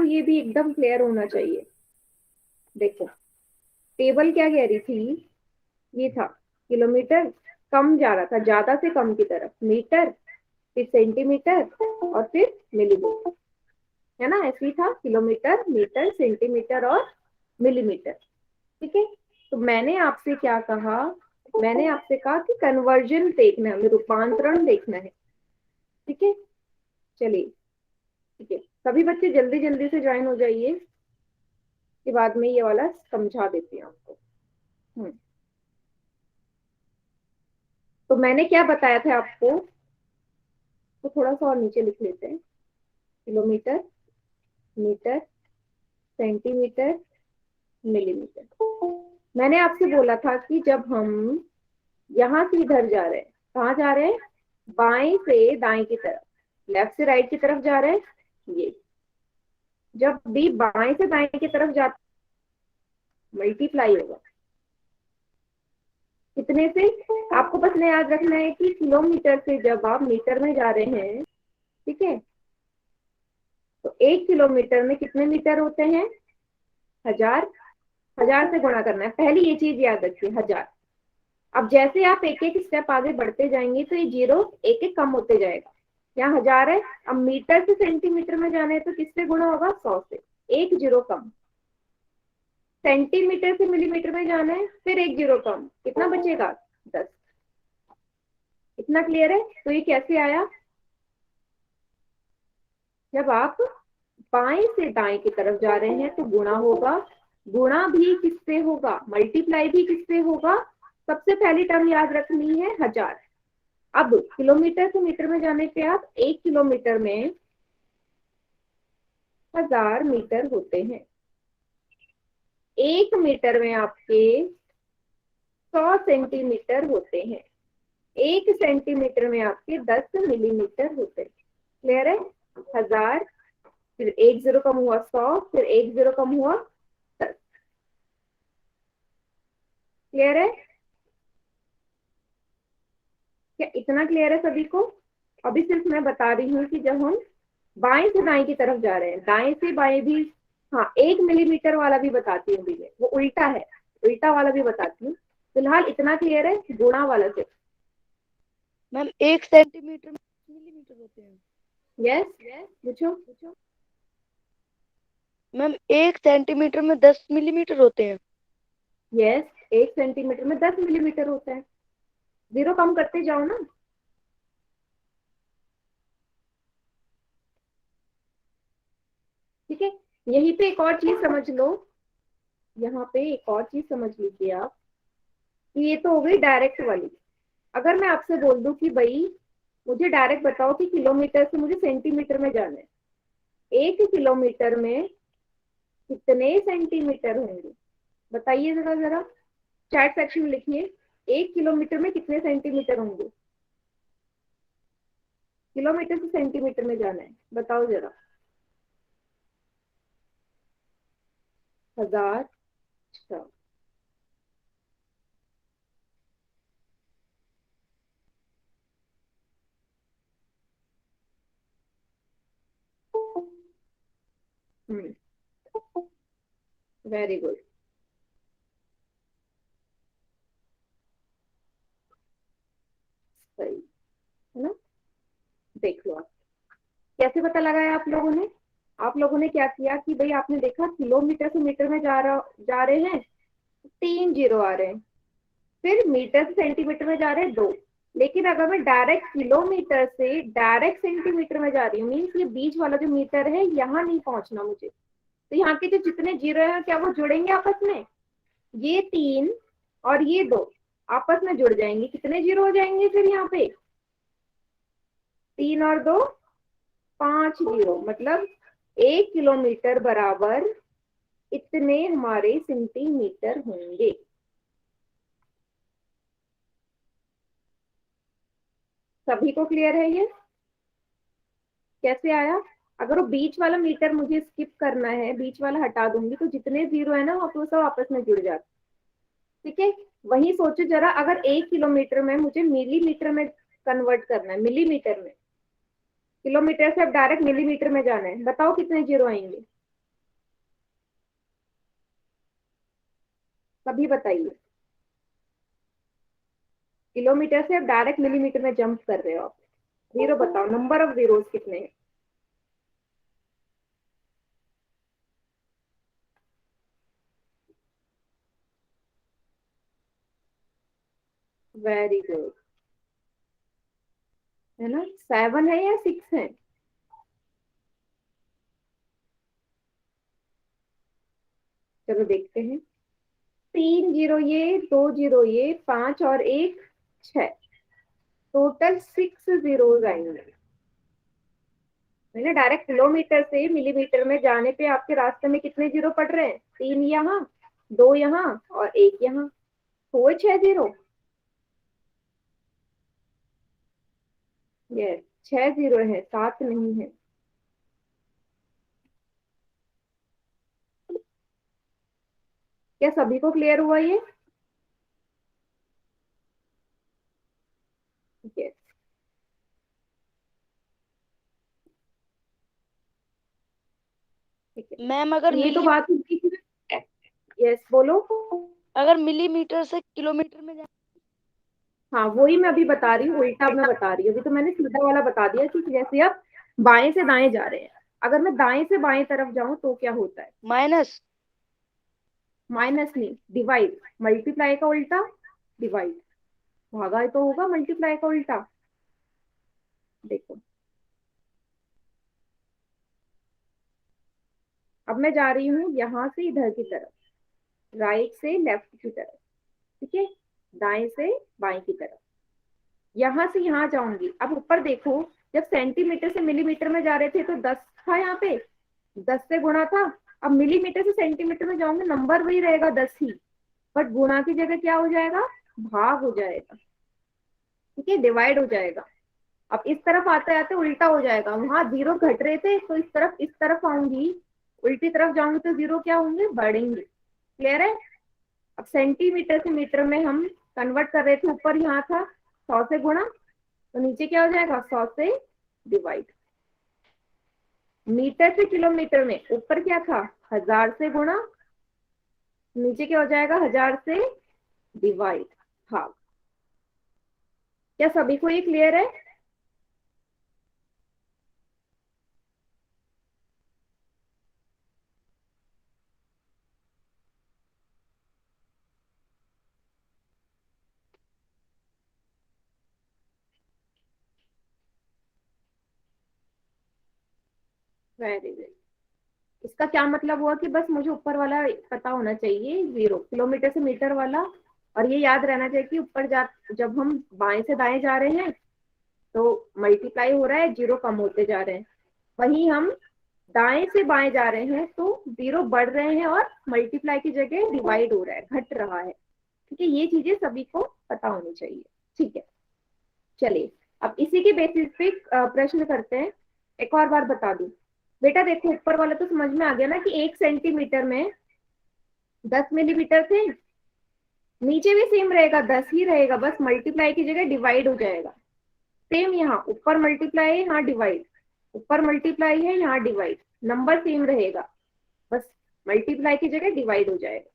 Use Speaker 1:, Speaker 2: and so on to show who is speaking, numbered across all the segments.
Speaker 1: ये भी एकदम क्लियर होना चाहिए। देखो टेबल क्या कह रही थी, ये था किलोमीटर, कम जा रहा था, ज्यादा से कम की तरफ, मीटर, फिर सेंटीमीटर और फिर मिलीमीटर, है ना, ऐसे ही था, किलोमीटर, मीटर, सेंटीमीटर और मिलीमीटर। ठीक है, तो मैंने आपसे क्या कहा, मैंने आपसे कहा कि कन्वर्जन देखना है हमें, रूपांतरण देखना है। ठीक है, चलिए, ठीक है, सभी बच्चे जल्दी जल्दी से ज्वाइन हो जाइए, के बाद में ये वाला समझा देती हूँ आपको। हम्म, तो मैंने क्या बताया था आपको, तो थोड़ा सा और नीचे लिख लेते हैं, किलोमीटर, मीटर, सेंटीमीटर, मिलीमीटर। मैंने आपसे बोला था कि जब हम यहाँ से इधर जा रहे हैं, कहाँ जा रहे हैं, बाएं से दाएं की तरफ, लेफ्ट से राइट की तरफ जा रहे हैं, ये जब भी बाएं से दाएं की तरफ जाते मल्टीप्लाई होगा कितने से, आपको बस ने याद रखना है कि किलोमीटर से जब आप मीटर में जा रहे हैं, ठीक है, तो 1 किलोमीटर में कितने मीटर होते हैं, 1000, 1000 से गुणा करना है, पहली ये चीज याद रखिए, 1000। अब जैसे आप एक एक स्टेप आगे बढ़ते जाएंगे तो ये जीरो एक एक कम होते जाएगा, यहाँ 1000 है, अब मीटर से सेंटीमीटर में जाना है तो किससे गुणा होगा, 100 से, एक जीरो कम, सेंटीमीटर से मिलीमीटर में जाना है फिर एक जीरो कम, कितना बचेगा, 10। इतना क्लियर है, तो ये कैसे आया, जब आप बाएं से दाएं की तरफ जा रहे हैं तो गुणा होगा, गुणा भी किससे होगा, मल्टीप्लाई भी किससे होगा, सबसे पहली टर्म याद रखनी है 1000। अब किलोमीटर से मीटर में जाने पे आप 1 किलोमीटर में 1000 मीटर होते हैं, 1 मीटर में आपके 100 सेंटीमीटर होते हैं, 1 सेंटीमीटर में आपके 10 मिलीमीटर होते हैं। क्लियर है, 1000, फिर एक जीरो कम हुआ 100, फिर एक जीरो कम हुआ 10। क्लियर है, क्या इतना क्लियर है सभी को। अभी सिर्फ मैं बता रही हूँ कि जब हम बाएं से दाएं की तरफ जा रहे हैं, दाएं से बाएं भी, हाँ 1 मिलीमीटर वाला भी बताती हूँ, भी मैं वो उल्टा है, उल्टा वाला भी बताती हूँ, फिलहाल इतना क्लियर है, गुणा वाला से।
Speaker 2: मैम 1 सेंटीमीटर में मिलीमीटर होते हैं।
Speaker 1: यस, पूछो।
Speaker 2: मैम 1 सेंटीमीटर में 10 मिलीमीटर होते हैं।
Speaker 1: यस, 1 सेंटीमीटर में 10 मिलीमीटर होता है, जीरो कम करते जाओ ना। ठीक है, यहीं पे एक और चीज समझ लो, यहाँ पे एक और चीज समझ लीजिए आप, कि ये तो हो गई डायरेक्ट वाली। अगर मैं आपसे बोल दूं कि भाई मुझे डायरेक्ट बताओ कि किलोमीटर से मुझे सेंटीमीटर में जाना है, 1 किलोमीटर में कितने सेंटीमीटर होंगे, बताइए जरा जरा, चैट सेक्शन में लिखिए, 1 किलोमीटर में कितने सेंटीमीटर होंगे, किलोमीटर से सेंटीमीटर में जाना है, बताओ जरा, 1000। अच्छा, वेरी गुड, सही है ना। देख लो आप कैसे पता लगाया आप लोगों ने, आप लोगों ने क्या किया कि भाई आपने देखा किलोमीटर से मीटर में जा रहे हैं, 3 जीरो आ रहे हैं, फिर मीटर से सेंटीमीटर में जा रहे हैं 2, लेकिन अगर मैं डायरेक्ट किलोमीटर से डायरेक्ट सेंटीमीटर में जा रही हूँ, मीन्स ये बीच वाला जो मीटर है यहाँ नहीं पहुंचना मुझे, तो यहाँ के जो जितने जीरो है क्या वो जुड़ेंगे आपस में, ये 3 और ये 2 आपस में जुड़ जाएंगे, कितने जीरो हो जाएंगे फिर यहाँ पे, 3 और 2, 5 जीरो, मतलब 1 किलोमीटर बराबर इतने हमारे सेंटीमीटर होंगे। सभी को क्लियर है ये, कैसे आया, अगर वो बीच वाला मीटर मुझे स्किप करना है, बीच वाला हटा दूंगी तो जितने जीरो है ना वो सब आपस में जुड़ जाते। ठीक है, वही सोचो जरा, अगर 1 किलोमीटर में मुझे मिलीमीटर में कन्वर्ट करना है, मिलीमीटर में, किलोमीटर से अब डायरेक्ट मिलीमीटर में जाना है, बताओ कितने जीरो आएंगे, कभी बताइए, किलोमीटर से आप डायरेक्ट मिलीमीटर में जंप कर रहे हो आप। जीरो बताओ, नंबर ऑफ जीरोस कितने हैं? वेरी गुड, है ना? 7 है या 6 है? चलो देखते हैं। 3 जीरो ये, 2 जीरो ये, 5 और 1 6, टोटल 6 जीरोस आएंगे। मैंने डायरेक्ट किलोमीटर से मिलीमीटर में जाने पे आपके रास्ते में कितने जीरो पड़ रहे हैं? 3 यहाँ, 2 यहाँ और 1 यहाँ, हुए 6 जीरो। यस, 6 जीरो है, 7 नहीं है। क्या सभी को क्लियर हुआ ये? यस, ठीक है।
Speaker 2: मैम
Speaker 1: तो ये तो बात हुई। यस, बोलो।
Speaker 2: अगर मिलीमीटर से किलोमीटर में जाए।
Speaker 1: हाँ, वही मैं अभी बता रही हूँ, उल्टा मैं बता रही हूँ। अभी तो मैंने सीधा वाला बता दिया कि जैसे आप बाएं से दाएं जा रहे हैं, अगर मैं दाएं से बाएं तरफ जाऊं तो क्या होता है?
Speaker 2: माइनस।
Speaker 1: माइनस नहीं, डिवाइड। मल्टीप्लाई का उल्टा डिवाइड, भागा तो होगा मल्टीप्लाई का उल्टा। देखो, अब मैं जा रही हूँ यहाँ से इधर की तरफ, राइट से लेफ्ट की तरफ, ठीक है, दाएं से बाएं की तरफ। यहाँ से यहाँ जाऊंगी। अब ऊपर देखो, जब सेंटीमीटर से मिलीमीटर में जा रहे थे तो 10 था यहाँ पे, 10 से गुणा था। अब मिलीमीटर से सेंटीमीटर में जाऊंगे, नंबर वही रहेगा 10 ही, बट गुणा की जगह क्या हो जाएगा? भाग हो जाएगा, ठीक है, डिवाइड हो जाएगा। अब इस तरफ आते आते उल्टा हो जाएगा, वहां जीरो घट रहे थे तो इस तरफ आऊंगी, उल्टी तरफ जाऊंगी तो जीरो क्या होंगे? बढ़ेंगे। क्लियर है? अब सेंटीमीटर से मीटर में हम कन्वर्ट कर रहे थे, ऊपर यहाँ था 100 से गुणा, तो नीचे क्या हो जाएगा? 100 से डिवाइड। मीटर से किलोमीटर में ऊपर क्या था? 1000 से गुणा, नीचे क्या हो जाएगा? 1000 से डिवाइड, भाग। क्या सभी को ये क्लियर है? Very good. इसका क्या मतलब हुआ कि बस मुझे ऊपर वाला पता होना चाहिए, जीरो, किलोमीटर से मीटर वाला। और ये याद रहना चाहिए कि ऊपर जा, जब हम बाएं से दाएं जा रहे हैं तो मल्टीप्लाई हो रहा है, जीरो कम होते जा रहे हैं। वहीं हम दाएं से बाएं जा रहे हैं तो जीरो बढ़ रहे हैं और मल्टीप्लाई की जगह डिवाइड हो रहा है, घट रहा है। ठीक है, ये चीजें सभी को पता होनी चाहिए। ठीक है, चलिए अब इसी के बेसिस पे प्रश्न करते हैं। एक और बार बता दूं बेटा, देखो ऊपर वाला तो समझ में आ गया ना कि 1 सेंटीमीटर में 10 मिलीमीटर थे। नीचे भी सेम रहेगा, 10 ही रहेगा, बस मल्टीप्लाई की जगह डिवाइड हो जाएगा। सेम यहाँ ऊपर मल्टीप्लाई है, यहाँ डिवाइड, ऊपर मल्टीप्लाई है, यहाँ डिवाइड, नंबर सेम रहेगा, बस मल्टीप्लाई की जगह डिवाइड हो जाएगा।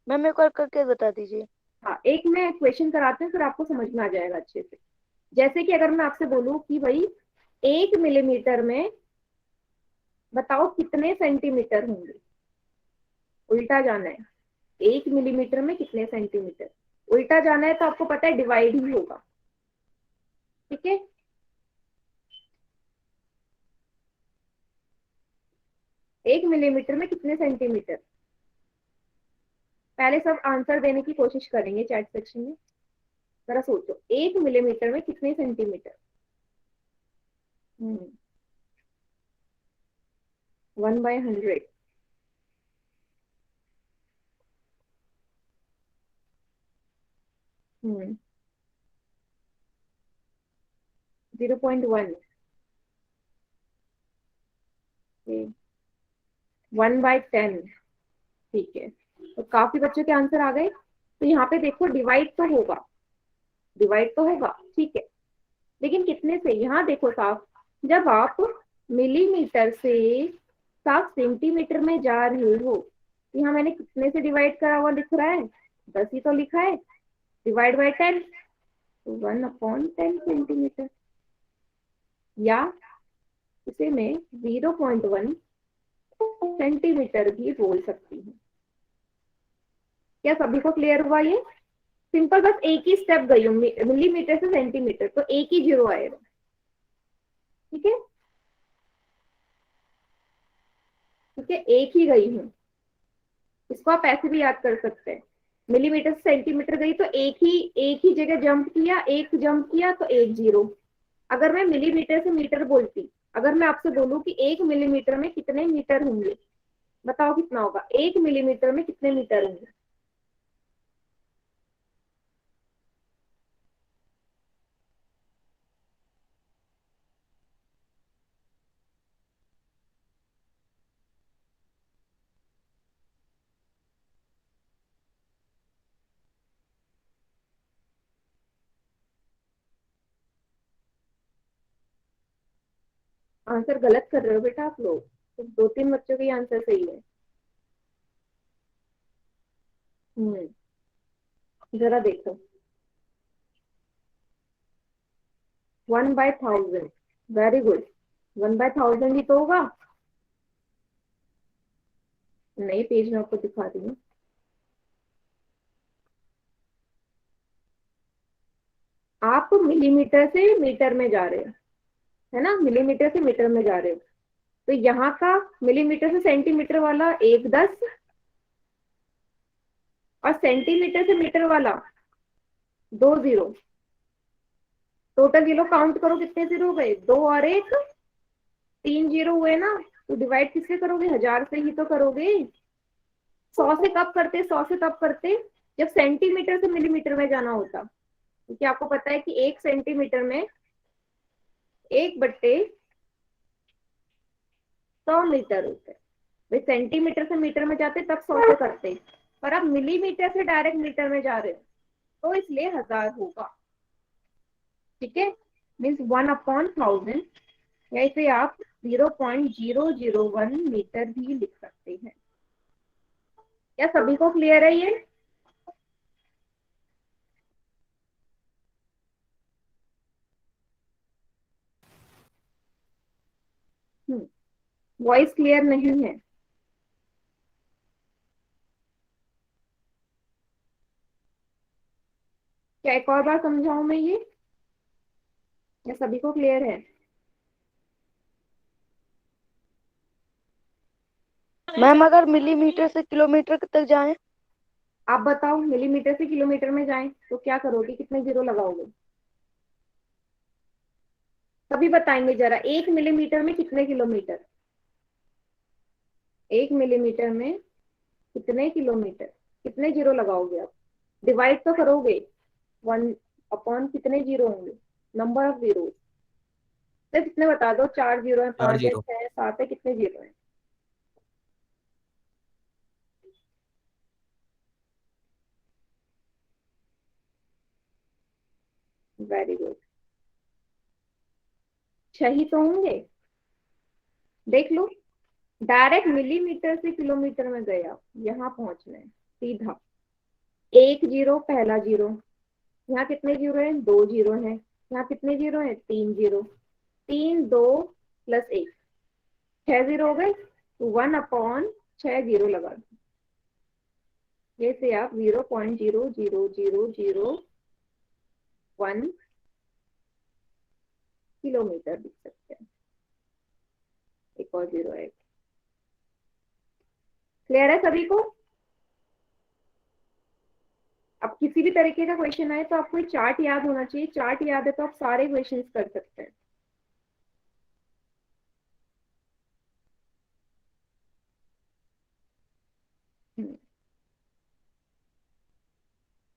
Speaker 2: मैम एक और करके बता दीजिए।
Speaker 1: हाँ, एक मैं क्वेश्चन कराते हैं फिर आपको समझ में आ जाएगा अच्छे से। जैसे कि अगर मैं आपसे बोलूं कि भाई 1 मिलीमीटर में बताओ कितने सेंटीमीटर होंगे, उल्टा जाना है। 1 मिलीमीटर में कितने सेंटीमीटर, उल्टा जाना है तो आपको पता है डिवाइड ही होगा। ठीक है, 1 मिलीमीटर में कितने सेंटीमीटर? पहले सब आंसर देने की कोशिश करेंगे चैट सेक्शन में। जरा सोचो, 1 मिलीमीटर में कितने सेंटीमीटर? 1/100। 0.1। 1/10। ठीक है, तो काफी बच्चों के आंसर आ गए। तो यहाँ पे देखो डिवाइड तो होगा, डिवाइड तो होगा, ठीक है, लेकिन कितने से? यहाँ देखो साफ, जब आप मिलीमीटर से साफ सेंटीमीटर में जा रहे हो यहाँ मैंने कितने से डिवाइड करा हुआ दिख रहा है, 10 ही तो लिखा है, डिवाइड बाय 10, तो 1/10 सेंटीमीटर, या इसे मैं 0.1 सेंटीमीटर भी बोल सकती हूँ। क्या सभी को क्लियर हुआ ये? सिंपल, बस एक ही स्टेप गई हूँ, मिलीमीटर से सेंटीमीटर, तो एक ही जीरो आएगा। ठीक है, ठीक है, एक ही गई हूँ। इसको आप ऐसे भी याद कर सकते हैं, मिलीमीटर से सेंटीमीटर गई तो एक ही जगह जंप किया, एक जंप किया तो एक जीरो। अगर मैं मिलीमीटर से मीटर बोलती, अगर मैं आपसे बोलूं कि 1 मिलीमीटर में कितने मीटर होंगे, बताओ कितना होगा, 1 मिलीमीटर में कितने मीटर होंगे? आंसर गलत कर रहे हो बेटा आप लोग, तो 2-3 बच्चों के आंसर सही है। जरा देखो, 1/1000, वेरी गुड, 1/1000 ही तो होगा। नई पेज में आपको दिखा रही हूँ। आप मिलीमीटर से मीटर में जा रहे हो, है ना, मिलीमीटर से मीटर में जा रहे हो, तो यहाँ का मिलीमीटर से सेंटीमीटर वाला 1/10, और सेंटीमीटर से मीटर वाला 2 जीरो। टोटल जीरो काउंट करो, कितने जीरो हो गए, 2 और 1, 3 जीरो हुए ना। तो डिवाइड किससे करोगे, 1000 से ही तो करोगे। 100 से कब करते, 100 से तब करते जब सेंटीमीटर से मिलीमीटर में जाना होता, क्योंकि आपको पता है कि 1 सेंटीमीटर में 1/100 मीटर होते हैं। वे सेंटीमीटर से मीटर में जाते तब 100 से करते, पर अब मिलीमीटर से डायरेक्ट मीटर में जा रहे हो, तो इसलिए 1000 होगा। ठीक है, मीन्स 1/1000, या इसे आप 0.001 मीटर भी लिख सकते हैं। क्या सभी को क्लियर है ये? वॉइस क्लियर नहीं है? क्या एक और बार समझाऊं मैं ये, या सभी को क्लियर है?
Speaker 2: मैम अगर मिलीमीटर से किलोमीटर तक जाए?
Speaker 1: आप बताओ, मिलीमीटर से किलोमीटर में जाएं तो क्या करोगे, कितने जीरो लगाओगे? सभी बताएंगे जरा, 1 मिलीमीटर में कितने किलोमीटर, 1 मिलीमीटर में कितने किलोमीटर, कितने जीरो लगाओगे आप? डिवाइड तो करोगे, 1 अपॉन कितने जीरो होंगे, नंबर ऑफ जीरो। सिर्फ कितने बता दो, 4 जीरो है,
Speaker 3: चार
Speaker 1: 5 है,
Speaker 3: जीरो
Speaker 1: 6 है, 7 है, कितने जीरो है? वेरी गुड, 6 ही तो होंगे। देख लो, डायरेक्ट मिलीमीटर से किलोमीटर में गए आप, यहाँ पहुंचना है सीधा, 1 जीरो पहला जीरो, यहाँ कितने जीरो है, 2 जीरो है, यहाँ कितने जीरो है, 3 जीरो, 3 2 + 1, 6 जीरो हो गए, तो 1/6 जीरो लगा दो। जैसे आप 0.00001 किलोमीटर लिख सकते हैं। एक और जीरो है। क्लियर है सभी को? अब किसी भी तरीके का क्वेश्चन आए तो आपको एक चार्ट याद होना चाहिए, चार्ट याद है तो आप सारे क्वेश्चंस कर सकते हैं।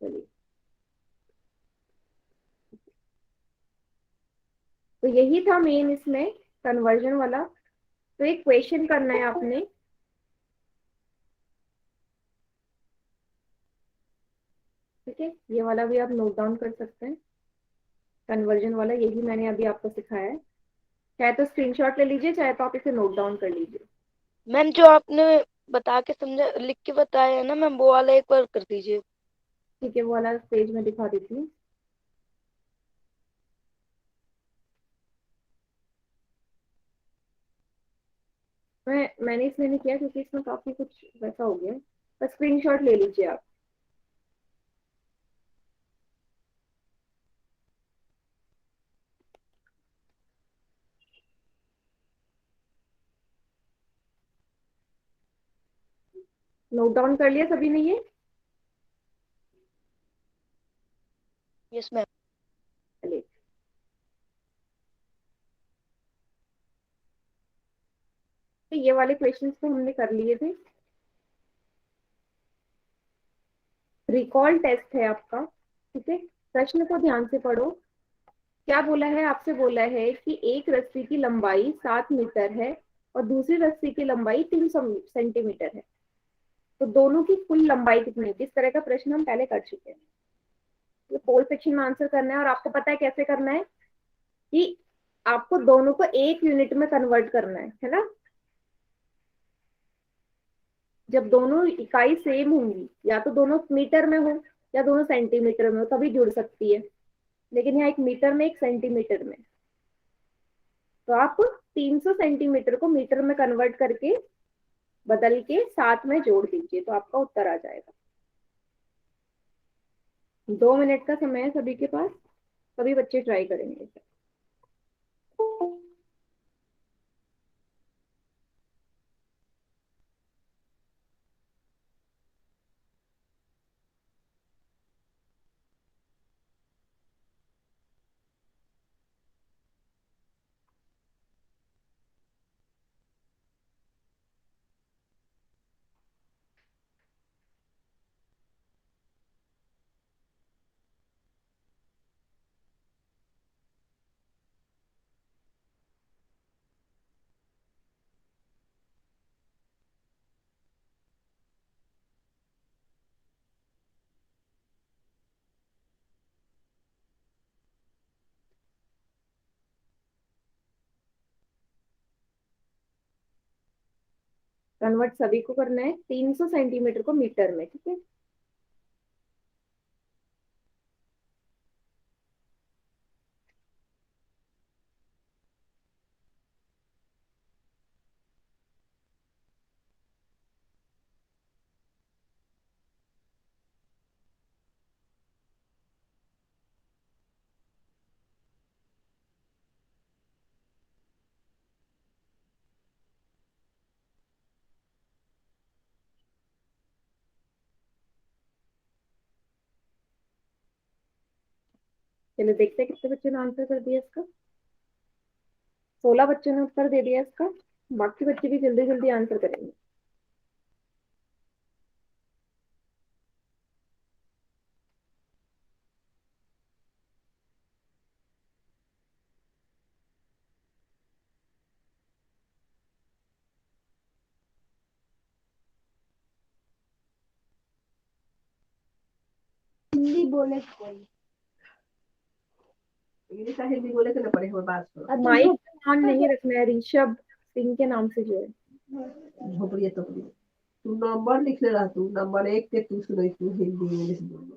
Speaker 1: चलिए, तो यही था मेन इसमें, कन्वर्जन वाला। तो एक क्वेश्चन करना है आपने, ठीक है, ये वाला भी आप नोट डाउन कर सकते हैं, कन्वर्जन वाला, यही मैंने अभी आपको सिखाया है। चाहे तो स्क्रीनशॉट ले लीजिए, चाहे तो आप इसे नोट डाउन कर लीजिए।
Speaker 2: मैम जो आपने बता के समझा, लिख के बताया है ना मैम, वो वाला एक बार कर दीजिए।
Speaker 1: ठीक है, वो वाला पेज में दिखा देती हूँ। मैंने इसलिए नहीं किया क्योंकि इसमें काफी कुछ वैसा हो गया, बस स्क्रीनशॉट ले लीजिए आप। नोट डाउन कर लिया सभी ने ये?
Speaker 2: Yes ma'am.
Speaker 1: चलिए, तो ये वाले क्वेश्चंस तो हमने कर लिए थे। रिकॉल टेस्ट है आपका, ठीक है। प्रश्न को ध्यान से पढ़ो। क्या बोला है आपसे? बोला है कि एक रस्सी की लंबाई 7 मीटर है और दूसरी रस्सी की लंबाई 300 सेंटीमीटर है, तो दोनों की कुल लंबाई कितनी है? इस तरह का प्रश्न हम पहले कर चुके हैं। ये पोल सेक्शन में आंसर करना है, और आपको पता है कैसे करना है, कि आपको दोनों को एक यूनिट में कन्वर्ट करना है ना। जब दोनों इकाई सेम होंगी, या तो दोनों मीटर में हो या दोनों सेंटीमीटर में हो, तभी जुड़ सकती है। लेकिन यहाँ एक मीटर में, एक सेंटीमीटर में, तो आप 300 सेंटीमीटर को मीटर में कन्वर्ट करके बदल के साथ में जोड़ दीजिए, तो आपका उत्तर आ जाएगा। 2 मिनट का समय है सभी के पास, सभी बच्चे ट्राई करेंगे। कन्वर्ट सभी को करना है 300 सेंटीमीटर को मीटर में, ठीक है। चलो देखते हैं कितने बच्चों ने आंसर कर दिया इसका। 16 बच्चों ने उत्तर दे दिया इसका। बाकी बच्चे भी जल्दी जल्दी आंसर करेंगे।
Speaker 2: हिंदी बोले कोई।
Speaker 1: इंग्लिश का हिंदी बोले तो ना पड़े हो बात को। माइक ऑन नहीं रखना है, ऋषभ सिंह के नाम से जो है। झोपड़िए तो तू नंबर लिख ले रहा, तू नंबर 1 के तू सुनाई, तू हिंदी इंग्लिश बोल।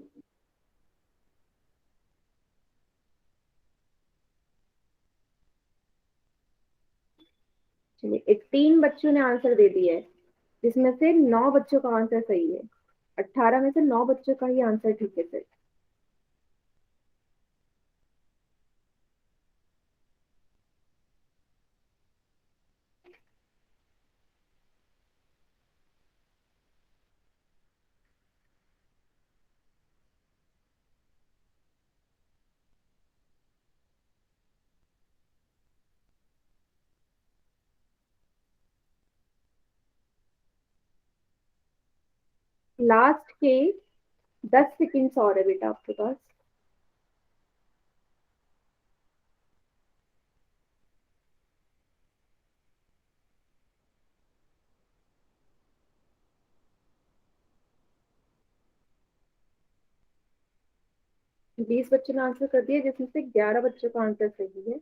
Speaker 1: चलिए, 18 बच्चों ने आंसर दे दिया है, जिसमें से 9 बच्चों का आंसर सही है। 18 में से 9 बच्चों का ही आंसर ठीक है सर। लास्ट के 10 सेकेंड्स और है बेटा आपके पास। 20 बच्चों ने आंसर कर दिया, जिसमें से 11 बच्चों का आंसर सही है।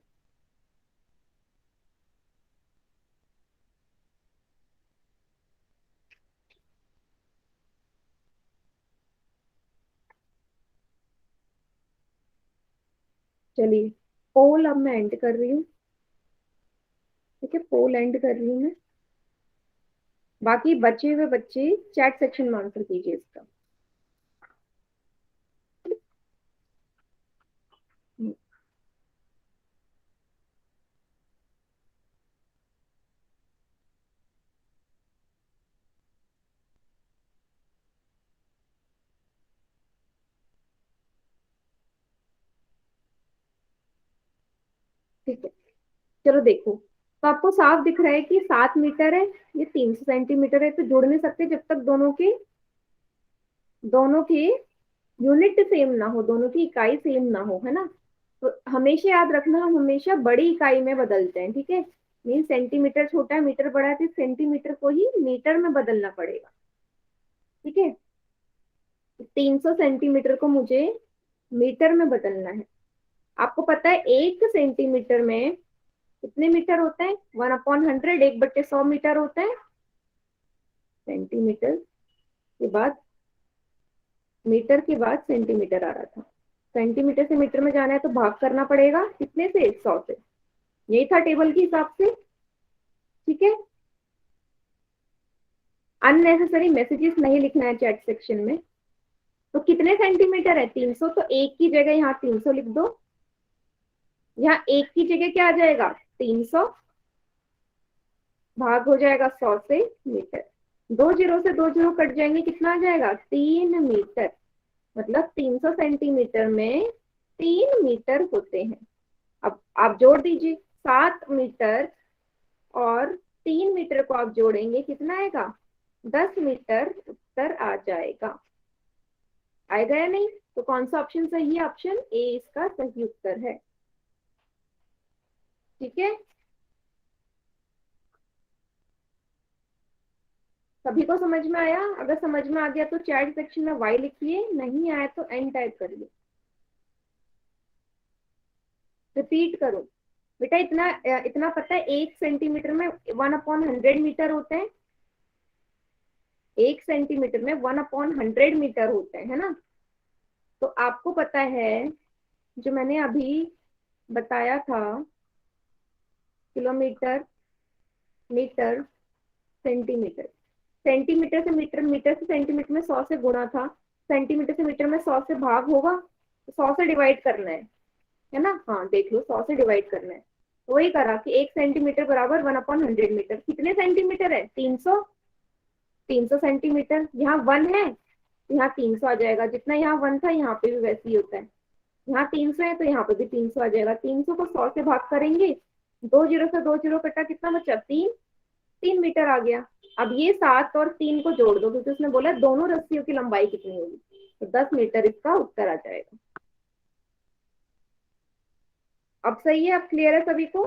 Speaker 1: चलिए, पोल अब मैं एंड कर रही हूँ। ठीक है, पोल एंड कर रही हूँ मैं। बाकी बचे हुए बच्चे चैट सेक्शन में आंसर कीजिए इसका। ठीक है, चलो देखो, तो आपको साफ दिख रहा है कि 7 मीटर है, ये 300 सेंटीमीटर है, तो जुड़ नहीं सकते जब तक दोनों के यूनिट सेम ना हो, दोनों की इकाई सेम ना हो, है ना। तो हमेशा याद रखना, हम हमेशा बड़ी इकाई में बदलते हैं, ठीक है। मीन सेंटीमीटर छोटा है, मीटर बड़ा है, तो सेंटीमीटर को ही मीटर में बदलना पड़ेगा। ठीक है, 300 सेंटीमीटर को मुझे मीटर में बदलना है। आपको पता है 1 सेंटीमीटर में कितने मीटर होते हैं? 1/100, 1/100 मीटर होते हैं। सेंटीमीटर के बाद, मीटर के बाद सेंटीमीटर आ रहा था। सेंटीमीटर से मीटर में जाना है तो भाग करना पड़ेगा कितने से? 100 से। यही था टेबल के हिसाब से। ठीक है, अननेसेसरी मैसेजेस नहीं लिखना है चैट सेक्शन में। तो कितने सेंटीमीटर है? 300, तो एक की जगह यहाँ 300 लिख दो। यहाँ एक की जगह क्या आ जाएगा? 300 भाग हो जाएगा 100 से मीटर। 2 जीरो से 2 जीरो कट जाएंगे, कितना आ जाएगा? 3 मीटर। मतलब 300 सेंटीमीटर में 3 मीटर होते हैं। अब आप जोड़ दीजिए, 7 मीटर और 3 मीटर को आप जोड़ेंगे, कितना आएगा? 10 मीटर उत्तर आ जाएगा। आएगा या नहीं? तो कौन सा ऑप्शन सही है? ऑप्शन ए इसका सही उत्तर है। ठीक है, सभी को समझ में आया? अगर समझ में आ गया तो चैट सेक्शन में वाई लिखिए, नहीं आया तो एन टाइप करिए। रिपीट करो बेटा, इतना इतना पता है, 1 सेंटीमीटर में 1/100 मीटर होते हैं। 1 सेंटीमीटर में 1/100 मीटर होते हैं, है ना। तो आपको पता है, जो मैंने अभी बताया था, किलोमीटर, मीटर, सेंटीमीटर। सेंटीमीटर से मीटर, मीटर से सेंटीमीटर में 100 से गुणा था, सेंटीमीटर से मीटर में 100 से भाग होगा, तो 100 से डिवाइड करना है ना। हाँ देख लो, 100 से डिवाइड करना है। तो वही करा कि 1 सेंटीमीटर बराबर 1/100 मीटर। कितने सेंटीमीटर है? 300। 300 सेंटीमीटर, यहाँ 1 है तो यहाँ 300 आ जाएगा। जितना यहाँ 1 था यहाँ पे भी वैसे ही होता है। यहाँ 300 है तो यहाँ पे भी 300 आ जाएगा। 300 को 100 से भाग करेंगे, 2 जीरो से 2 जीरो कटा, कितना बचा? 3 मीटर आ गया। अब ये 7 और 3 को जोड़ दो, क्योंकि उसने बोला दोनों रस्सियों की लंबाई कितनी होगी, तो 10 मीटर इसका उत्तर आ जाएगा। अब सही है? अब क्लियर है सभी को?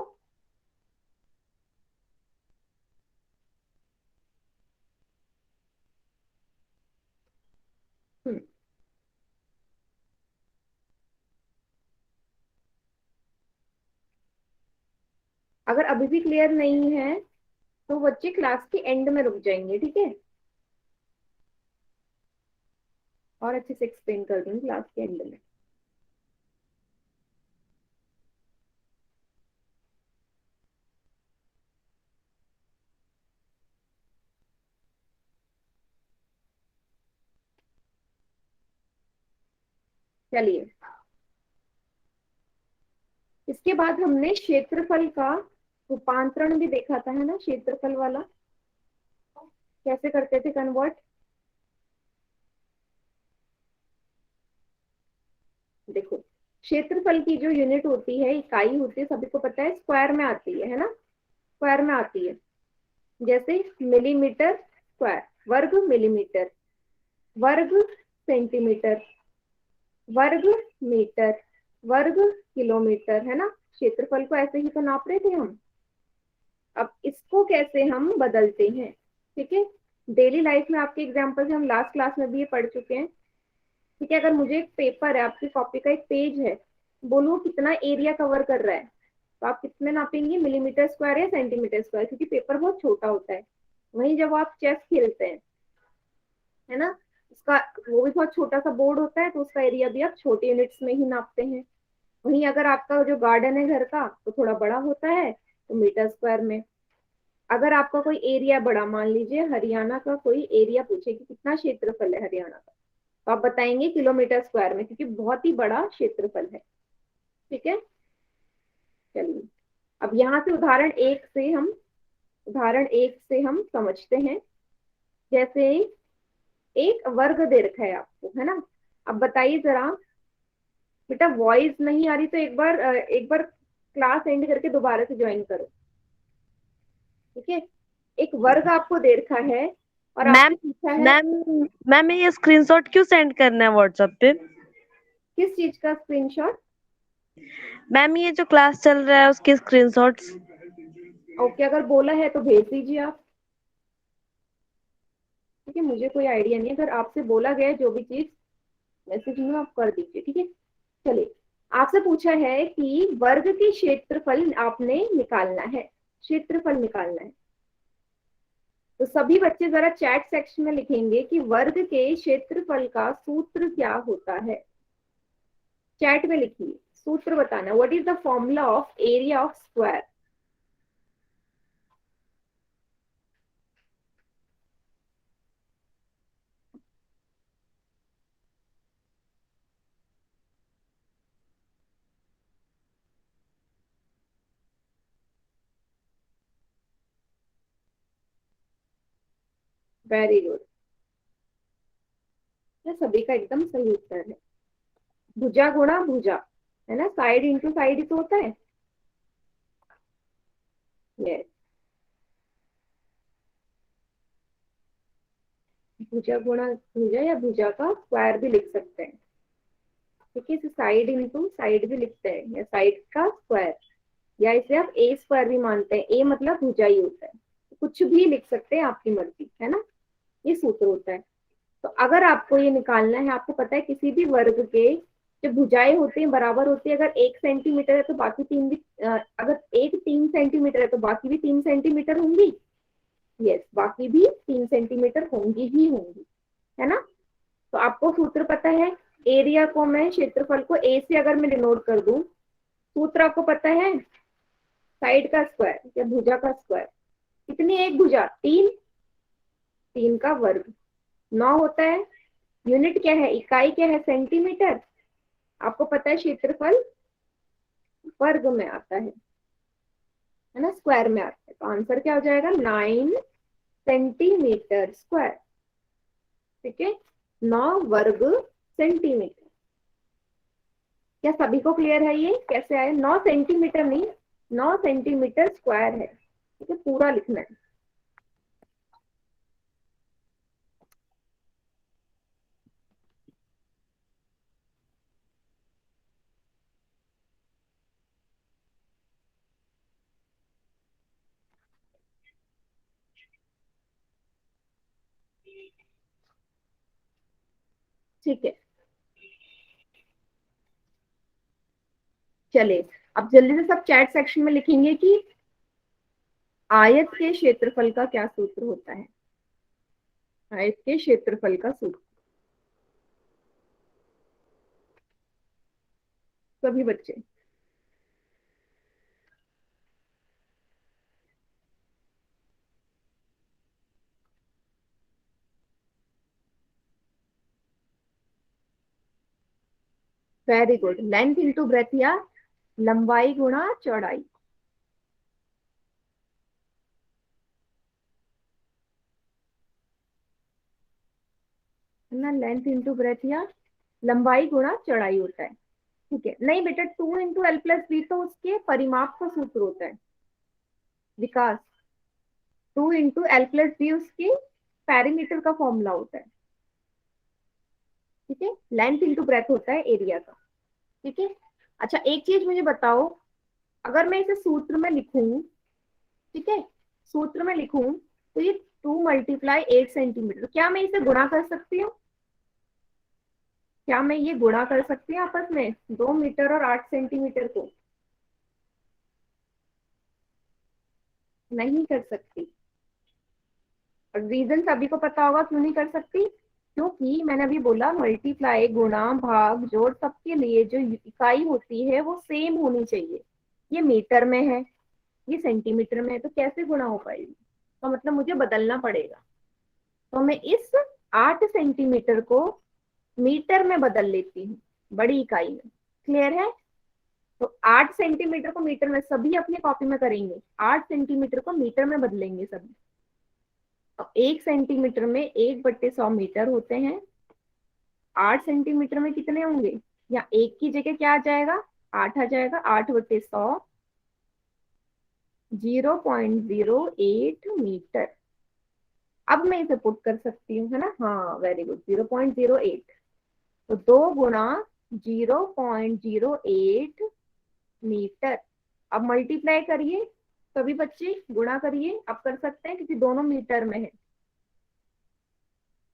Speaker 1: हम्म, अगर अभी भी क्लियर नहीं है तो बच्चे क्लास के एंड में रुक जाएंगे, ठीक है। और अच्छे से एक्सप्लेन कर दूंगी क्लास के एंड में। चलिए, इसके बाद हमने क्षेत्रफल का रूपांतरण भी देखा था, है ना, क्षेत्रफल वाला कैसे करते थे कन्वर्ट। देखो, क्षेत्रफल की जो यूनिट होती है, इकाई होती है, सभी को पता है स्क्वायर में आती है ना। स्क्वायर में आती है, जैसे मिलीमीटर स्क्वायर, वर्ग मिलीमीटर, वर्ग सेंटीमीटर, वर्ग मीटर, वर्ग किलोमीटर, है ना। क्षेत्रफल को ऐसे ही तो नाप रहे थे हम। अब इसको कैसे हम बदलते हैं? ठीक है, डेली लाइफ में आपके एग्जाम्पल से हम लास्ट क्लास में भी ये पढ़ चुके हैं। ठीक है, अगर मुझे एक पेपर है, आपकी कॉपी का एक पेज है, बोलो कितना एरिया कवर कर रहा है, तो आप कितने नापेंगे? मिलीमीटर स्क्वायर या सेंटीमीटर स्क्वायर, क्योंकि पेपर बहुत छोटा होता है। वहीं जब आप चेस खेलते हैं, है ना, उसका वो भी बहुत छोटा सा बोर्ड होता है, तो उसका एरिया भी आप छोटे यूनिट्स में ही नापते हैं। वहीं अगर आपका जो गार्डन है घर का तो थोड़ा बड़ा होता है तो मीटर स्क्वायर में। अगर आपका कोई एरिया बड़ा, मान लीजिए हरियाणा का कोई एरिया पूछे कि कितना क्षेत्रफल है हरियाणा का, तो आप बताएंगे किलोमीटर स्क्वायर में, क्योंकि बहुत ही बड़ा क्षेत्रफल है। ठीक है, चलिए अब यहाँ से उदाहरण एक से हम समझते हैं। जैसे एक वर्ग दे रखा है आपको, है ना। अब बताइए जरा, बेटा वॉइस नहीं आ रही तो एक बार क्लास एंड करके दोबारा से ज्वाइन करो। ठीक है, एक वर्ग आपको दे रखा है और
Speaker 2: मैम
Speaker 1: आपसे पूछा है।
Speaker 2: मैम मैम ये स्क्रीनशॉट क्यों सेंड करना है व्हाट्सएप पे?
Speaker 1: किस चीज का स्क्रीनशॉट?
Speaker 2: मैम ये जो क्लास चल रहा है उसके स्क्रीनशॉट्स।
Speaker 1: ओके, अगर बोला है तो भेज दीजिए आप। ठीक है, मुझे कोई आइडिया नहीं है, अगर आपसे बोला गया है जो भी चीज मैसेज में आप कर दीजिए। ठीक है, चलिए आपसे पूछा है कि वर्ग के क्षेत्रफल आपने निकालना है, क्षेत्रफल निकालना है। तो सभी बच्चे जरा चैट सेक्शन में लिखेंगे कि वर्ग के क्षेत्रफल का सूत्र क्या होता है। चैट में लिखिए, सूत्र बताना, what is the formula of area of square. Very good, ये सभी का एकदम सही उत्तर है। भुजा गुणा भुजा, है ना, साइड इंटू साइड ही तो होता है। यस, भुजा गुणा भुजा या भुजा का स्क्वायर भी लिख सकते हैं। ठीक है, इसे साइड इंटू साइड भी लिखते हैं, या साइड का स्क्वायर, या इसे आप ए स्क्वायर भी मानते हैं, ए मतलब भुजा ही होता है। कुछ भी लिख सकते हैं, आपकी मर्जी, है ना। ये सूत्र होता है। तो अगर आपको ये निकालना है, आपको पता है किसी भी वर्ग के जो भुजाएं होती हैं बराबर होती है, अगर 1 सेंटीमीटर है तो बाकी तीन भी अगर एक 3 सेंटीमीटर है तो बाकी भी 3 सेंटीमीटर होंगी। यस, बाकी भी 3 सेंटीमीटर होंगी ही होंगी, है ना। तो आपको सूत्र पता है, एरिया को मैं, क्षेत्रफल को ए से अगर मैं डिनोट कर दूं, सूत्र आपको पता है, साइड का स्क्वायर या भुजा का स्क्वायर। कितनी एक भुजा? तीन, तीन का वर्ग 9 होता है। यूनिट क्या है, इकाई क्या है, सेंटीमीटर। आपको पता है क्षेत्रफल वर्ग में आता है ना, स्क्वायर में आता है। तो आंसर क्या हो जाएगा, 9 सेंटीमीटर स्क्वायर। ठीक है, 9 वर्ग सेंटीमीटर। क्या सभी को क्लियर है ये कैसे आए? 9 सेंटीमीटर नहीं, 9 सेंटीमीटर स्क्वायर है। ठीक है, पूरा लिखना है। ठीक है, चलिए अब जल्दी से सब चैट सेक्शन में लिखेंगे कि आयत के क्षेत्रफल का क्या सूत्र होता है। आयत के क्षेत्रफल का सूत्र, सभी बच्चे। Very good, length into breadth या लंबाई गुणा चौड़ाई। है ना, लेंथ इंटू ब्रेथ या लंबाई गुणा चौड़ाई होता है। ठीक है, नहीं बेटा, 2 इंटू L+B तो उसके परिमाप का सूत्र होता है विकास। 2 इंटू L+B उसके पैरीमीटर का फॉर्मूला होता है। ठीक है, लेंथ इंटू ब्रेथ होता है एरिया का। ठीक है, अच्छा एक चीज मुझे बताओ, अगर मैं इसे सूत्र में लिखूं, ठीक है, सूत्र में लिखूं, तो ये 2 × 8 सेंटीमीटर, क्या मैं इसे गुणा कर सकती हूँ? क्या मैं ये गुणा कर सकती हूँ आपस में, 2 मीटर और 8 सेंटीमीटर को? नहीं कर सकती। और रीजन सभी को पता होगा क्यों नहीं कर सकती। क्योंकि मैंने अभी बोला मल्टीप्लाई, गुणा, भाग, जोड़ सबके लिए जो इकाई होती है वो सेम होनी चाहिए। ये मीटर में है, ये सेंटीमीटर में है, तो कैसे गुणा हो पाएगी? तो मतलब मुझे बदलना पड़ेगा। तो मैं इस 8 सेंटीमीटर को मीटर में बदल लेती हूँ, बड़ी इकाई में। क्लियर है? तो 8 सेंटीमीटर को मीटर में, सभी अपनी कॉपी में करेंगे, 8 सेंटीमीटर को मीटर में बदलेंगे सभी। तो 1 सेंटीमीटर में 1/100 मीटर होते हैं। 8 सेंटीमीटर में कितने होंगे? या एक की जगह क्या आ जाएगा? 8 आ जाएगा। 8/100, 0.08 मीटर। अब मैं इसे पुट कर सकती हूँ, है ना? हाँ, वेरी गुड, 0.08। तो 2 × 0.08 मीटर। अब मल्टीप्लाई करिए, सभी बच्चे गुणा करिए। अब कर सकते हैं क्योंकि दोनों मीटर में है।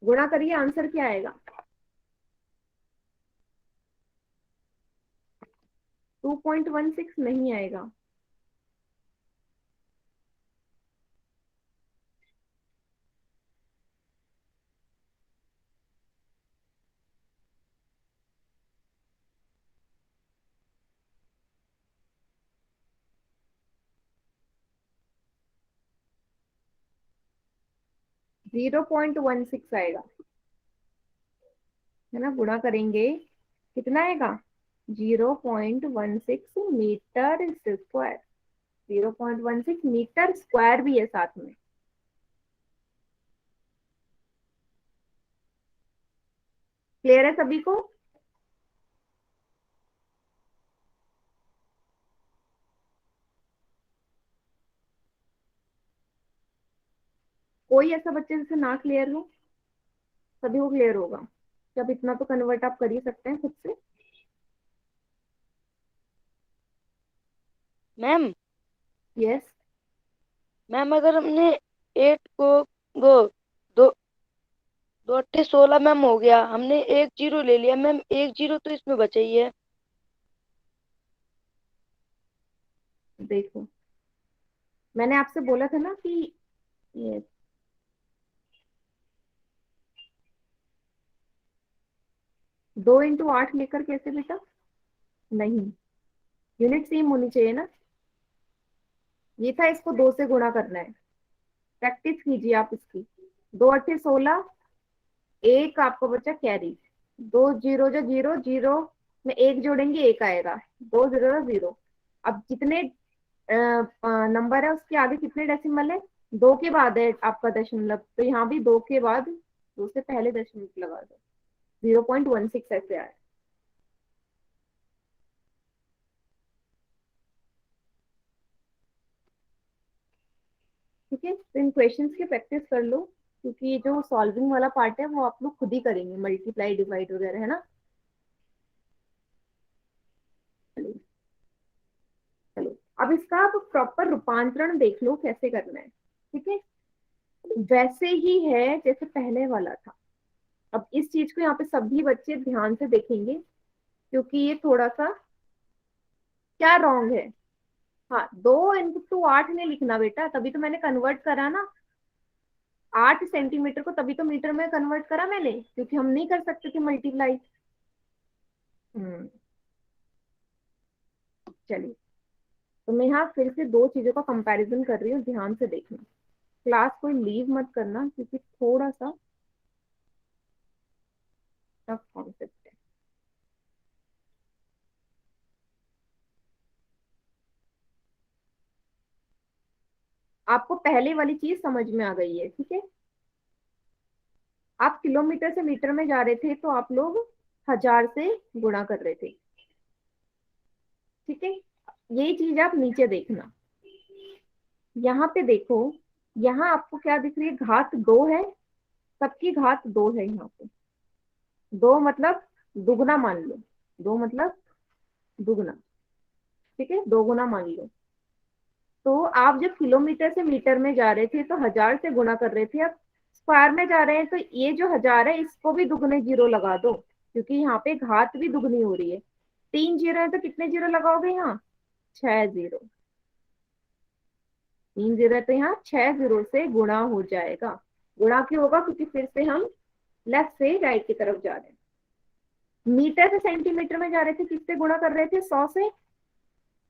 Speaker 1: गुणा करिए, आंसर क्या आएगा? 2.16 नहीं आएगा। 0.16 आएगा, है ना? गुणा करेंगे, कितना आएगा? 0.16 मीटर स्क्वायर। 0.16 मीटर स्क्वायर भी है साथ में। क्लियर है सभी को? कोई ऐसा बच्चे जिसे ना क्लियर हो? सभी को क्लियर होगा। जब इतना तो कन्वर्ट आप कर ही सकते हैं खुद से।
Speaker 2: Ma'am,
Speaker 1: yes.
Speaker 2: मैम अगर हमने 8 को वो दो 2 8 16 मैम हो गया, हमने एक जीरो ले लिया मैम, एक जीरो तो इसमें बचा ही है।
Speaker 1: देखो, मैंने आपसे बोला था ना कि ये 2 × 8 लेकर कैसे बेटा? नहीं, यूनिट सेम होनी चाहिए ना। ये था, इसको 2 से गुणा करना है। प्रैक्टिस कीजिए आप इसकी। 2 × 8 = 16। एक आपको बचा कैरी। दो जीरो जो जीरो, जीरो में एक जोड़ेंगे, एक आएगा। 2 0 0। अब जितने नंबर है उसके आगे कितने डेसिमल है? 2 के बाद है आपका दशमलव, तो यहाँ भी 2 के बाद 2 से पहले दशमलव लगा दो। 0.16 ऐसे आया। ठीक है, तो इन क्वेश्चंस की प्रैक्टिस कर लो, क्योंकि ये जो सॉल्विंग वाला पार्ट है वो आप लोग खुद ही करेंगे, मल्टीप्लाई डिवाइड वगैरह, है ना? चलिए, चलो अब इसका आप प्रॉपर रूपांतरण देख लो कैसे करना है। ठीक है, वैसे ही है जैसे पहले वाला था। अब इस चीज को यहाँ पे सभी बच्चे ध्यान से देखेंगे, क्योंकि ये थोड़ा सा क्या रॉन्ग है। हाँ, 2 × 8 ने लिखना बेटा, तभी तो मैंने कन्वर्ट करा ना। 8 सेंटीमीटर को तभी तो मीटर में कन्वर्ट करा मैंने, क्योंकि हम नहीं कर सकते थे मल्टीप्लाई। चलिए, तो मैं यहाँ फिर से दो चीजों का कंपैरिजन कर रही हूँ, ध्यान से देखना। क्लास कोई लीव मत करना, क्योंकि थोड़ा सा टफ कॉन्सेप्ट है। आपको पहले वाली चीज समझ में आ गई है? ठीक है, आप किलोमीटर से मीटर में जा रहे थे तो आप लोग 1000 से गुणा कर रहे थे। ठीक है, यही चीज आप नीचे देखना। यहाँ पे देखो, यहाँ आपको क्या दिख रही है? घात 2 है, सबकी घात 2 है यहाँ पे। 2 मतलब दुगना मान लो। 2 मतलब दुगना। ठीक है, 2 गुना मान लो। तो आप जब किलोमीटर से मीटर में जा रहे थे तो 1000 से गुणा कर रहे थे, अब स्क्वायर में जा रहे हैं तो ये जो 1000 है इसको भी दुगने जीरो लगा दो, क्योंकि यहाँ पे घात भी दुगनी हो रही है। 3 जीरो है तो कितने जीरो लगाओगे यहाँ? 6 जीरो। 3 जीरो है तो यहाँ 6 जीरो से गुणा हो जाएगा। गुणा क्यों होगा? क्योंकि फिर से हम लेफ्ट से राइट की तरफ जा रहे हैं। मीटर से सेंटीमीटर में जा रहे थे, किससे गुणा कर रहे थे? 100 से।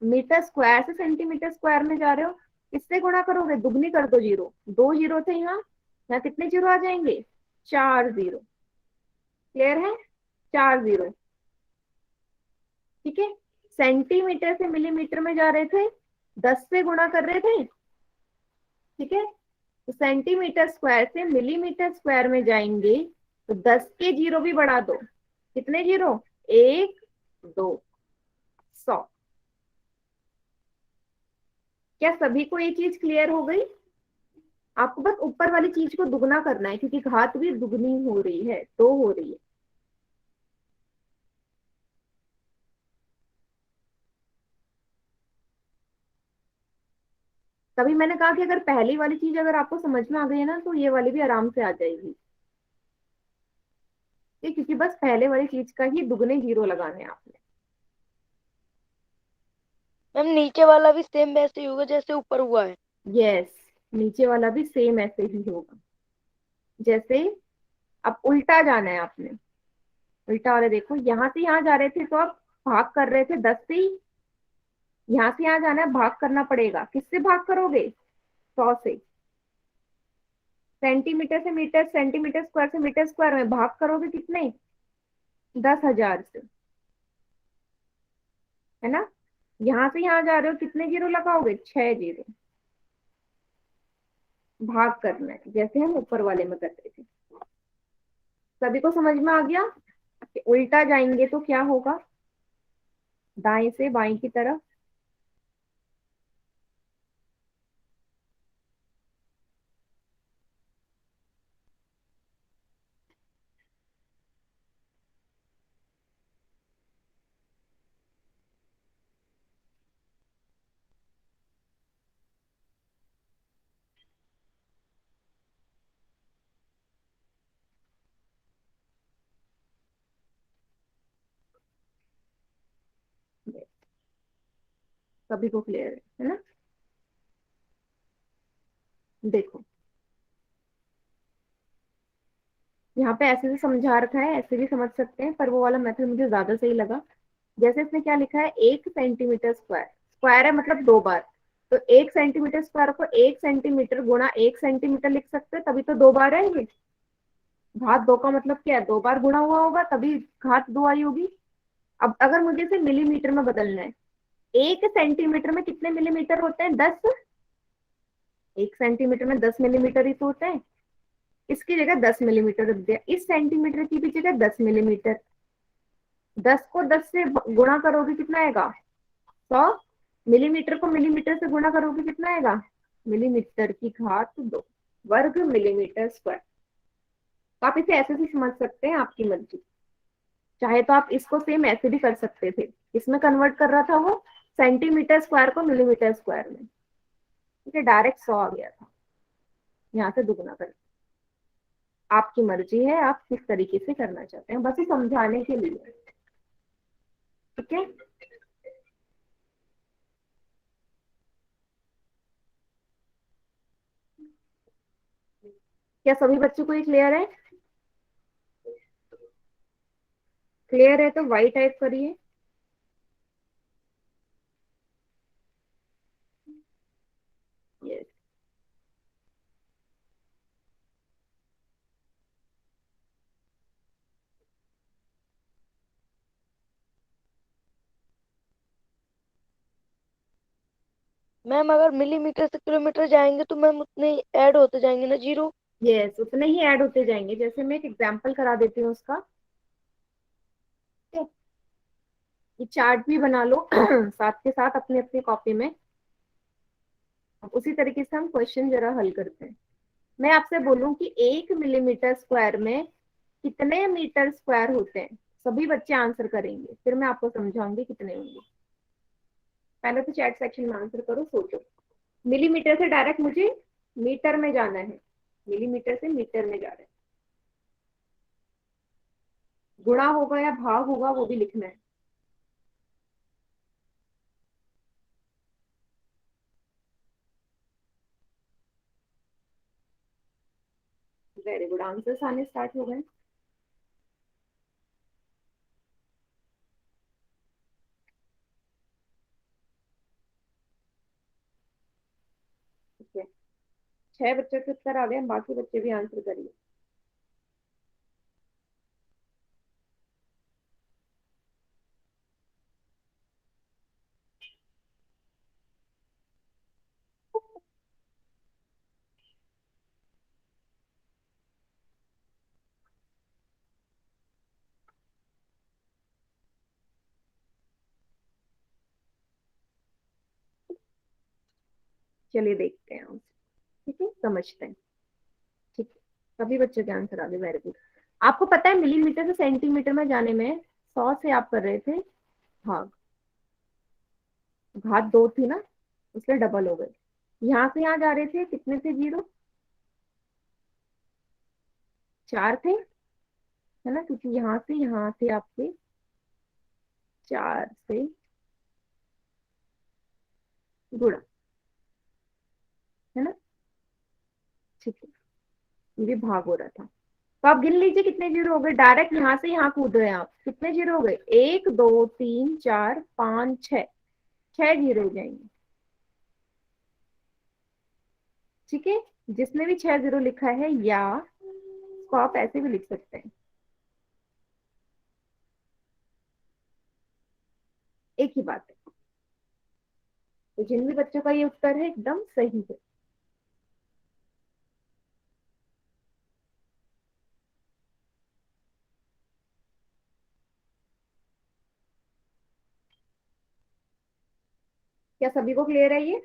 Speaker 1: मीटर स्क्वायर से सेंटीमीटर स्क्वायर में जा रहे हो, किससे गुणा करोगे? दुगनी कर दो जीरो, दो जीरो थे यहाँ, यहाँ कितने जीरो आ जाएंगे? चार जीरो। क्लियर है? चार जीरो। ठीक है। सेंटीमीटर से मिलीमीटर में जा रहे थे, 10 से गुणा कर रहे थे। ठीक है। तो सेंटीमीटर स्क्वायर से मिलीमीटर स्क्वायर में जाएंगे, तो 10 के जीरो भी बढ़ा दो। कितने जीरो? एक, दो, 100। क्या सभी को ये चीज क्लियर हो गई? आपको बस ऊपर वाली चीज को दुगना करना है, क्योंकि घात भी दुगनी हो रही है, दो हो रही है। तभी मैंने कहा कि अगर पहली वाली चीज अगर आपको समझ में आ गई है ना, तो ये वाली भी आराम से आ जाएगी। ठीक, क्योंकि बस पहले वाली चीज का ही दुगने जीरो लगाने हैं आपने।
Speaker 2: मैम नीचे वाला भी सेम वैसे ही होगा जैसे ऊपर हुआ है।
Speaker 1: यस, नीचे वाला भी सेम ऐसे ही होगा। जैसे अब उल्टा जाना है आपने। उल्टा वाले देखो, यहाँ से यहाँ जा रहे थे तो आप भाग कर रहे थे 10 से ही। यहाँ से यहाँ जाना है, भाग करना पड़ेगा। किससे भाग करोगे? 100 से। सेंटीमीटर से मीटर, सेंटीमीटर स्क्वायर से मीटर स्क्वायर में भाग करोगे कितने? 10,000 से। है ना? यहाँ से यहाँ जा रहे हो, कितने जीरो लगाओगे? 6 जीरो। भाग करना है जैसे हम ऊपर वाले में करते थे। सभी को समझ में आ गया कि उल्टा जाएंगे तो क्या होगा? दाएं से बाएं की तरफ। सभी को क्लियर है ना? देखो, यहाँ पे ऐसे भी समझा रखा है, ऐसे भी समझ सकते हैं, पर वो वाला मेथड मुझे ज्यादा सही लगा। जैसे इसने क्या लिखा है, 1 सेंटीमीटर स्क्वायर, स्क्वायर है मतलब दो बार। तो 1 सेंटीमीटर स्क्वायर को 1 सेंटीमीटर गुणा 1 सेंटीमीटर लिख सकते हैं, तभी तो दो बार है ये। घात दो का मतलब क्या है? दो बार गुणा हुआ होगा तभी घात दो आई होगी। अब अगर मुझे इसे मिलीमीटर में बदलना है, 1 सेंटीमीटर में कितने मिलीमीटर होते हैं? 10। 1 सेंटीमीटर में 10 मिलीमीटर ही तो होते हैं। इसकी जगह 10 मिलीमीटर रख दिया, इस सेंटीमीटर की भी जगह 10 मिलीमीटर। 10 को 10 से गुणा करोगे कितना आएगा? 100। मिलीमीटर को मिलीमीटर से गुणा करोगे कितना आएगा? मिलीमीटर की घात दो, वर्ग मिलीमीटर स्क्वायर। तो आप इसे ऐसे भी समझ सकते हैं, आपकी मर्जी। चाहे तो आप इसको सेम ऐसे भी कर सकते थे। इसमें कन्वर्ट कर रहा था वो सेंटीमीटर स्क्वायर को मिलीमीटर स्क्वायर में। ठीक है, डायरेक्ट 100 आ गया था, यहाँ से दुगना कर। आपकी मर्जी है, आप किस तरीके से करना चाहते हैं, बस ये समझाने के लिए। ठीक है। क्या सभी बच्चों को ये क्लियर है? क्लियर है तो वाई टाइप करिए। यस।
Speaker 2: मैम अगर मिलीमीटर से किलोमीटर जाएंगे तो मैम उतने ऐड होते जाएंगे ना जीरो।
Speaker 1: यस, उतने ही ऐड होते जाएंगे। जैसे मैं एक एग्जांपल करा देती हूँ उसका। ठीक है? ये चार्ट भी बना लो साथ के साथ अपनी अपनी कॉपी में। अब उसी तरीके से हम क्वेश्चन जरा हल करते हैं। मैं आपसे बोलूं कि 1 मिलीमीटर स्क्वायर में कितने मीटर स्क्वायर होते हैं, सभी बच्चे आंसर करेंगे, फिर मैं आपको समझाऊंगी कितने होंगे। पहले तो चैट सेक्शन में आंसर करो, सोचो। मिलीमीटर से डायरेक्ट मुझे मीटर में जाना है, मिलीमीटर से मीटर में जा रहे हैं। गुणा होगा या भाग होगा वो भी लिखना है। वेरी गुड, आंसर्स आने स्टार्ट हो गए। ठीक है, 6 बच्चों के उत्तर आ गए, बाकी बच्चे भी आंसर करिए। चलिए देखते हैं आंसर। ठीक है, समझते हैं। ठीक है, सभी बच्चों के आंसर आ गए, वेरी गुड। आपको पता है मिलीमीटर से सेंटीमीटर में जाने में 100 से आप कर रहे थे भाग, घात 2 थी ना, उससे डबल हो गए। यहाँ से यहाँ जा रहे थे, कितने थे जीरो? 4 थे, है ना, क्योंकि यहाँ से यहाँ थे आपके 4 से गुणा, है ना। ठीक है, ये भी भाग हो रहा था। तो आप गिन लीजिए कितने जीरो हो गए, डायरेक्ट यहाँ से यहाँ कूद रहे हैं आप, कितने जीरो हो गए? 1 2 3 4 5 6, 6 जीरो हो जाएंगे। ठीक है, जिसने भी 6 जीरो लिखा है, या इसको आप ऐसे भी लिख सकते हैं, एक ही बात है। तो जिन भी बच्चों का ये उत्तर है एकदम सही है। क्या सभी को क्लियर है ये?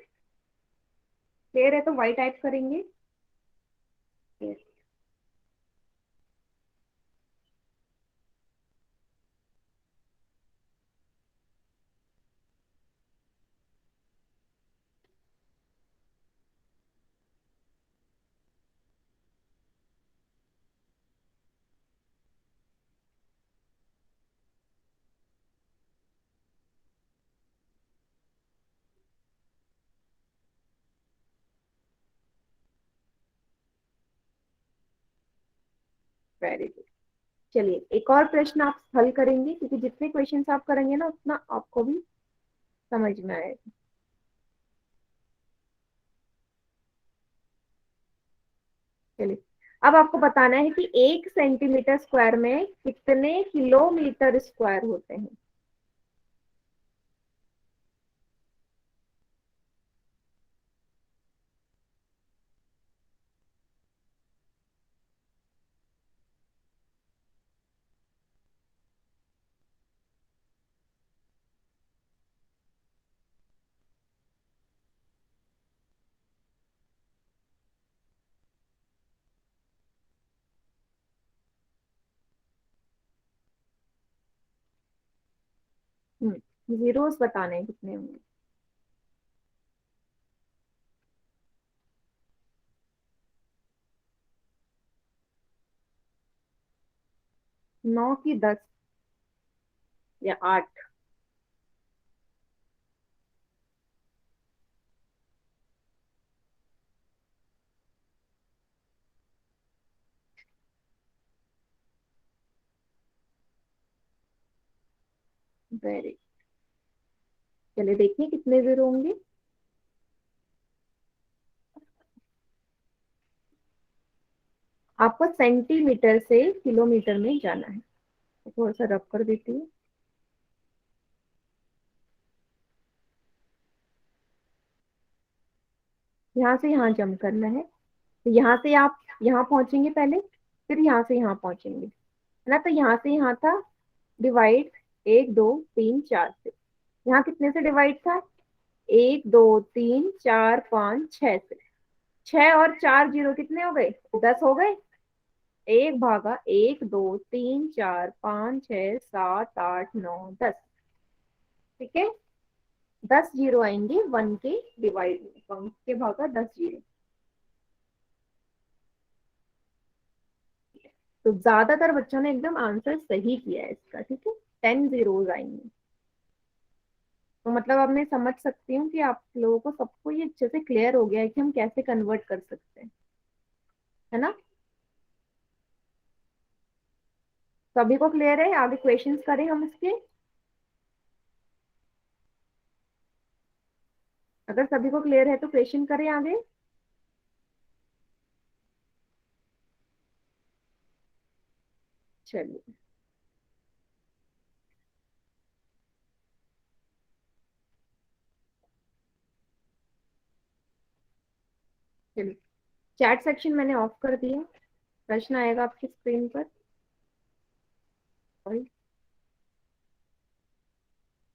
Speaker 1: क्लियर है तो वाई टाइप करेंगे। Very good. चलिए एक और प्रश्न आप हल करेंगे, क्योंकि जितने क्वेश्चन आप करेंगे ना उतना आपको भी समझ में आएगा। चलिए, अब आपको बताना है कि 1 सेंटीमीटर स्क्वायर में कितने किलोमीटर स्क्वायर होते हैं। जीरोस बताने हैं कितने होंगे। 9 की 10 या 8? वेरी, चलिए देखिए कितने जीरो होंगे। आपको सेंटीमीटर से किलोमीटर में जाना है, तो थोड़ा सा रब कर देती हूँ। यहाँ से यहाँ जंप करना है, तो यहाँ से आप यहाँ पहुंचेंगे पहले, फिर यहाँ से यहाँ पहुंचेंगे, है ना। तो यहाँ से यहाँ था डिवाइड, 1 2 3 4 से। यहाँ कितने से डिवाइड था? 1 2 3 4 5 6 से। 6 और 4 जीरो कितने हो गए? 10 हो गए। 1 भागा 1 2 3 4 5 6 7 8 9 10। ठीक है, 10 जीरो आएंगे 1 के डिवाइड में, 1 के भागा 10 जीरो। तो ज्यादातर बच्चों ने एकदम आंसर सही किया है इसका। ठीक है, 10 जीरोज आएंगे। तो मतलब अब मैं समझ सकती हूँ कि आप लोगों को सबको ये अच्छे से क्लियर हो गया है कि हम कैसे कन्वर्ट कर सकते हैं, है ना। सभी को क्लियर है? आगे क्वेश्चंस करें हम इसके? अगर सभी को क्लियर है तो क्वेश्चन करें आगे। चलिए चलिए, चैट सेक्शन मैंने ऑफ कर दिया। प्रश्न आएगा आपकी स्क्रीन पर। और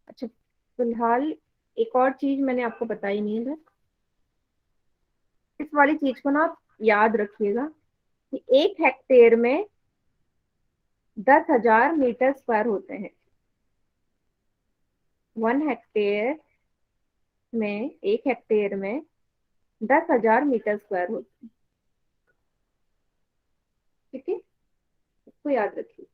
Speaker 1: अच्छा, फिलहाल एक और चीज मैंने आपको बताई नहीं है। इस वाली चीज को ना आप याद रखिएगा कि 1 हेक्टेयर में 10,000 मीटर स्क्वायर होते हैं। 1 हेक्टेयर में, 1 हेक्टेयर में 10,000 मीटर स्क्वायर होते हैं। ठीक है, इसको याद रखिए।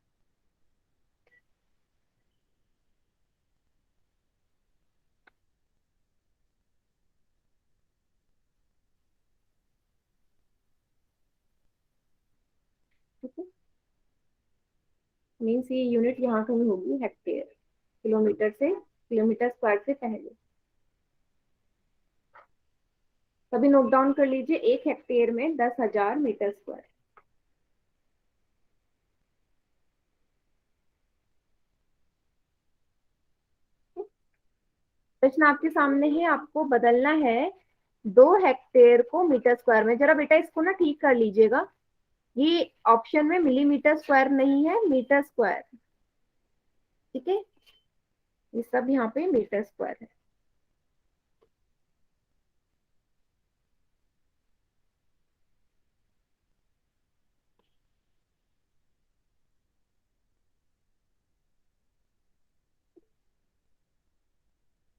Speaker 1: ठीक है, मीन्स ये यूनिट यहाँ कहीं होगी, हेक्टेयर। किलोमीटर से, किलोमीटर स्क्वायर से पहले। सभी नोट डाउन कर लीजिए, 1 हेक्टेयर में 10,000 मीटर स्क्वायर। प्रश्न आपके सामने है, आपको बदलना है 2 हेक्टेयर को मीटर स्क्वायर में। जरा बेटा इसको ना ठीक कर लीजिएगा, ये ऑप्शन में मिलीमीटर स्क्वायर नहीं है, मीटर स्क्वायर। ठीक है, ये सब यहाँ पे मीटर स्क्वायर है।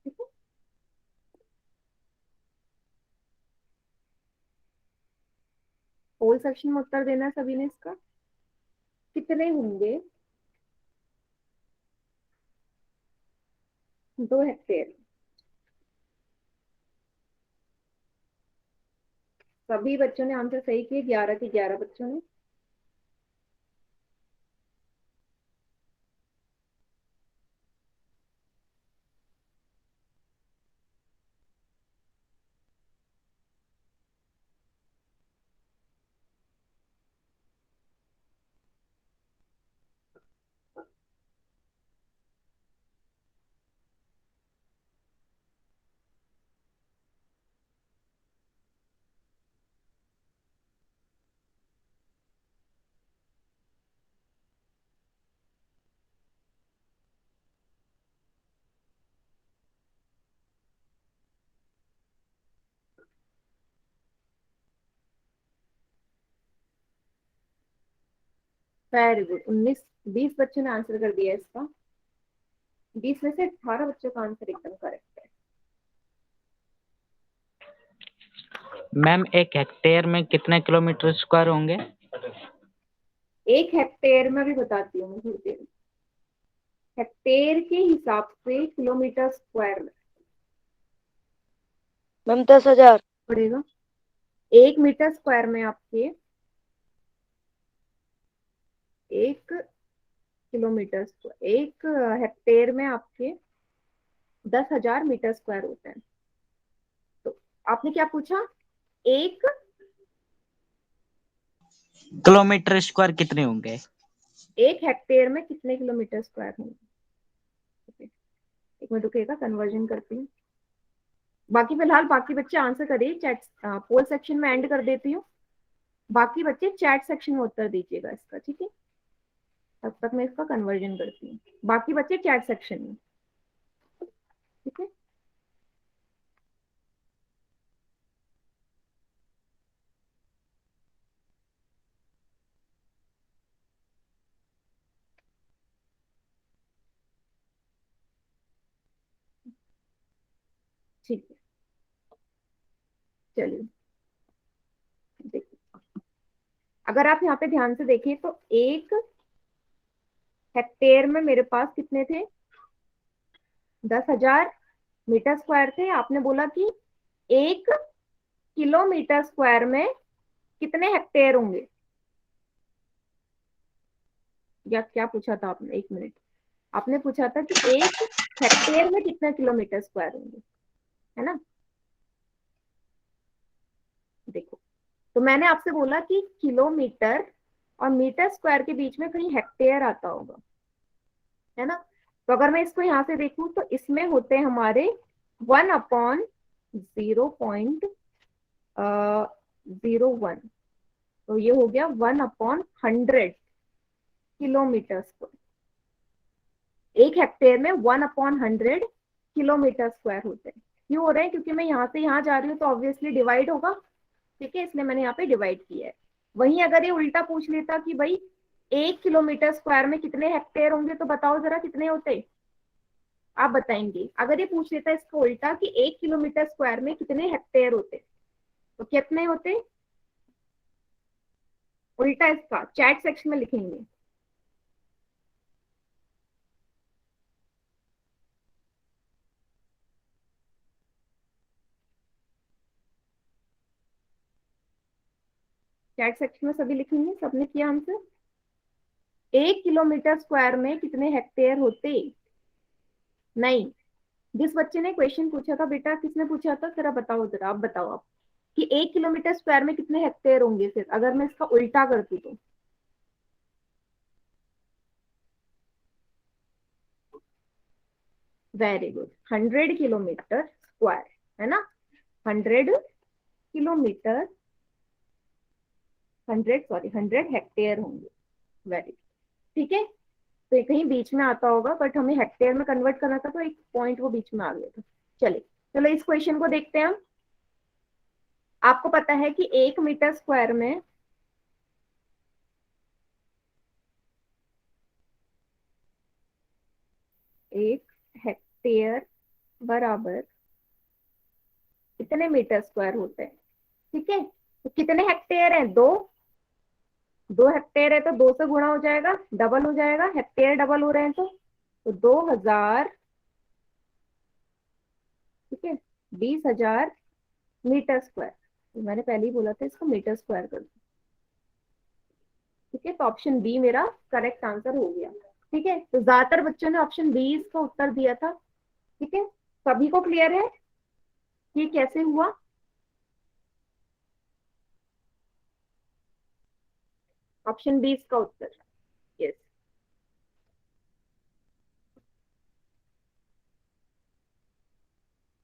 Speaker 1: ठीक है, होल सेक्शन में उत्तर देना है सभी ने इसका। कितने होंगे 2 हेक्टेयर? सभी बच्चों ने आंसर सही किए, 11 के 11 बच्चों ने। वेरी गुड, 19 20 बच्चों ने आंसर कर दिया इसका। 20 में से 18 बच्चों का आंसर एकदम करेक्ट है।
Speaker 3: मैम 1 हेक्टेयर में कितने किलोमीटर स्क्वायर होंगे?
Speaker 1: 1 हेक्टेयर में भी बताती हूँ मैं थोड़ी देर में। हेक्टेयर के हिसाब से किलोमीटर स्क्वायर में
Speaker 2: मैम 10,000।
Speaker 1: पड़ेगा। 1 मीटर स्क्वायर में आपके, 1 किलोमीटर स्क्वायर, 1 हेक्टेयर में आपके 10,000 मीटर स्क्वायर होते हैं। तो आपने क्या पूछा? एक
Speaker 3: किलोमीटर स्क्वायर कितने होंगे?
Speaker 1: 1 हेक्टेयर में कितने किलोमीटर स्क्वायर होंगे? Okay, एक मिनट रुकिएगा, कन्वर्जन करती हूँ। बाकी फिलहाल बाकी बच्चे आंसर करिए, चैट पोल सेक्शन में एंड कर देती हूँ। बाकी बच्चे चैट सेक्शन में उत्तर दीजिएगा इसका। ठीक है, तब तक मैं इसका कन्वर्जन करती हूँ। बाकी बच्चे चैट सेक्शन में। ठीक है, ठीक है, चलिए देखिए। अगर आप यहाँ पे ध्यान से देखिए तो 1 हेक्टेयर में मेरे पास कितने थे? 10,000 मीटर स्क्वायर थे। आपने बोला कि 1 किलोमीटर स्क्वायर में कितने हेक्टेयर होंगे? या क्या पूछा था आपने, एक मिनट, आपने पूछा था कि एक हेक्टेयर में कितने किलोमीटर स्क्वायर होंगे, है ना। देखो, तो मैंने आपसे बोला कि किलोमीटर और मीटर स्क्वायर के बीच में कहीं हेक्टेयर आता होगा, है ना। तो अगर मैं इसको यहाँ से देखूं तो इसमें होते हैं हमारे 1/0.01, तो ये हो गया 1/100 किलोमीटर स्क्वायर। एक हेक्टेयर में 1/100 किलोमीटर स्क्वायर होते हैं। क्यों हो रहे हैं, क्योंकि मैं यहाँ से यहाँ जा रही हूँ तो ऑब्वियसली डिवाइड होगा, ठीक है, इसलिए मैंने यहाँ पे डिवाइड किया है। वहीं अगर ये उल्टा पूछ लेता कि भाई 1 किलोमीटर स्क्वायर में कितने हेक्टेयर होंगे, तो बताओ जरा कितने होते, आप बताएंगे। अगर ये पूछ लेता इसको उल्टा कि 1 किलोमीटर स्क्वायर में कितने हेक्टेयर होते, तो कितने होते, उल्टा इसका चैट सेक्शन में लिखेंगे। चैट सेक्शन में सभी लिखेंगे, सबने किया आंसर। 1 किलोमीटर स्क्वायर में कितने हेक्टेयर होते, नहीं, जिस बच्चे ने क्वेश्चन पूछा था, बेटा किसने पूछा था, जरा बताओ, जरा आप बताओ आप, कि 1 किलोमीटर स्क्वायर में कितने हेक्टेयर होंगे, फिर अगर मैं इसका उल्टा कर दूं तो। वेरी गुड, 100 किलोमीटर स्क्वायर, है ना, 100 किलोमीटर, 100 हेक्टेयर होंगे। वेरी, ठीक है। तो ये कहीं बीच में आता होगा, बट हमें हेक्टेयर में कन्वर्ट करना था, तो एक पॉइंट वो बीच में आ गया था। चलिए, चलो इस क्वेश्चन को देखते हैं हम। आपको पता है कि 1 मीटर स्क्वायर में, एक हेक्टेयर बराबर कितने मीटर स्क्वायर होते हैं, ठीक है। तो कितने हेक्टेयर है, 2 हेक्टेयर है, तो 2 से गुणा हो जाएगा, डबल हो जाएगा, हेक्टेयर डबल हो रहे हैं तो 2000, ठीक है, 20,000 मीटर स्क्वायर। तो मैंने पहले ही बोला था इसको मीटर स्क्वायर कर दो, ठीक है। तो ऑप्शन बी मेरा करेक्ट आंसर हो गया, ठीक है। तो ज्यादातर बच्चों ने ऑप्शन बी इसका उत्तर दिया था, ठीक है। सभी को क्लियर है ये कैसे हुआ। ऑप्शन बी इसका उत्तर, यस,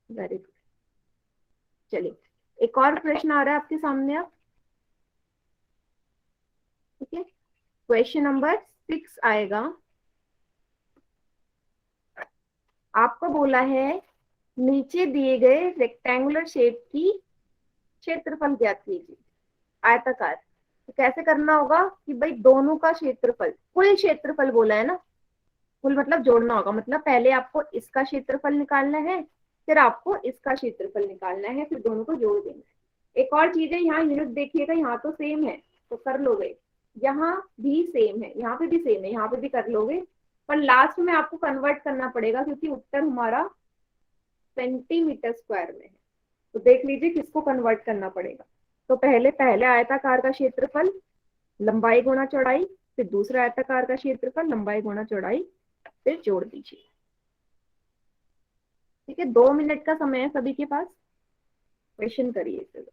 Speaker 1: वेरी गुड। चलिए, एक और प्रश्न आ रहा है आपके सामने अब, ठीक है। क्वेश्चन नंबर 6 आएगा। आपको बोला है नीचे दिए गए रेक्टेंगुलर शेप की क्षेत्रफल ज्ञात कीजिए, आयताकार। तो कैसे करना होगा कि भाई दोनों का क्षेत्रफल, कुल क्षेत्रफल बोला है ना, कुल मतलब जोड़ना होगा, मतलब पहले आपको इसका क्षेत्रफल निकालना है, फिर आपको इसका क्षेत्रफल निकालना है, फिर दोनों को जोड़ देना है। एक और चीज है, यहाँ यूनिट देखिएगा, यहाँ तो सेम है तो कर लोगे, यहाँ भी सेम है, यहाँ पे भी सेम है, यहाँ पे भी कर लोगे, पर लास्ट में आपको कन्वर्ट करना पड़ेगा, क्योंकि उत्तर हमारा सेंटीमीटर स्क्वायर में है। तो देख लीजिए किसको कन्वर्ट करना पड़ेगा। तो पहले पहले आयताकार का क्षेत्रफल लंबाई गुणा चौड़ाई, फिर दूसरा आयताकार का क्षेत्रफल लंबाई गुणा चौड़ाई, फिर जोड़ दीजिए, ठीक है। 2 मिनट का समय है सभी के पास, क्वेश्चन करिए इसे।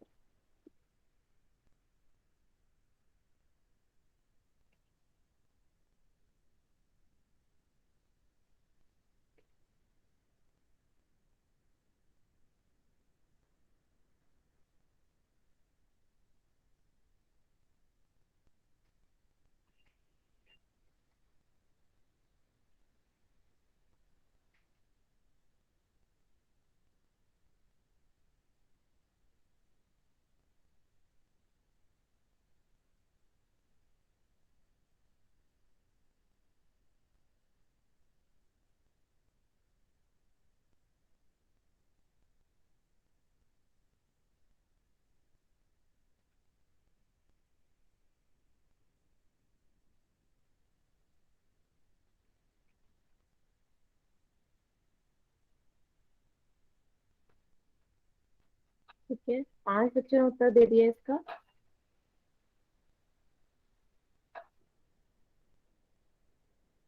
Speaker 1: ठीक है, 5 बच्चों ने उत्तर दे दिया इसका।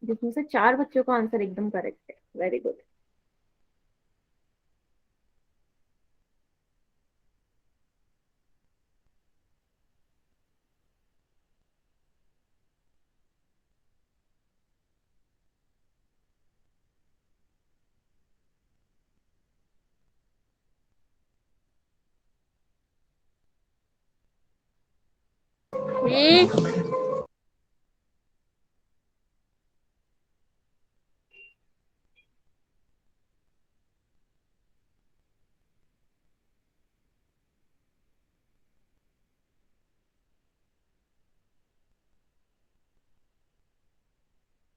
Speaker 1: जिसमें से 4 बच्चों का आंसर एकदम करेक्ट है। Very good.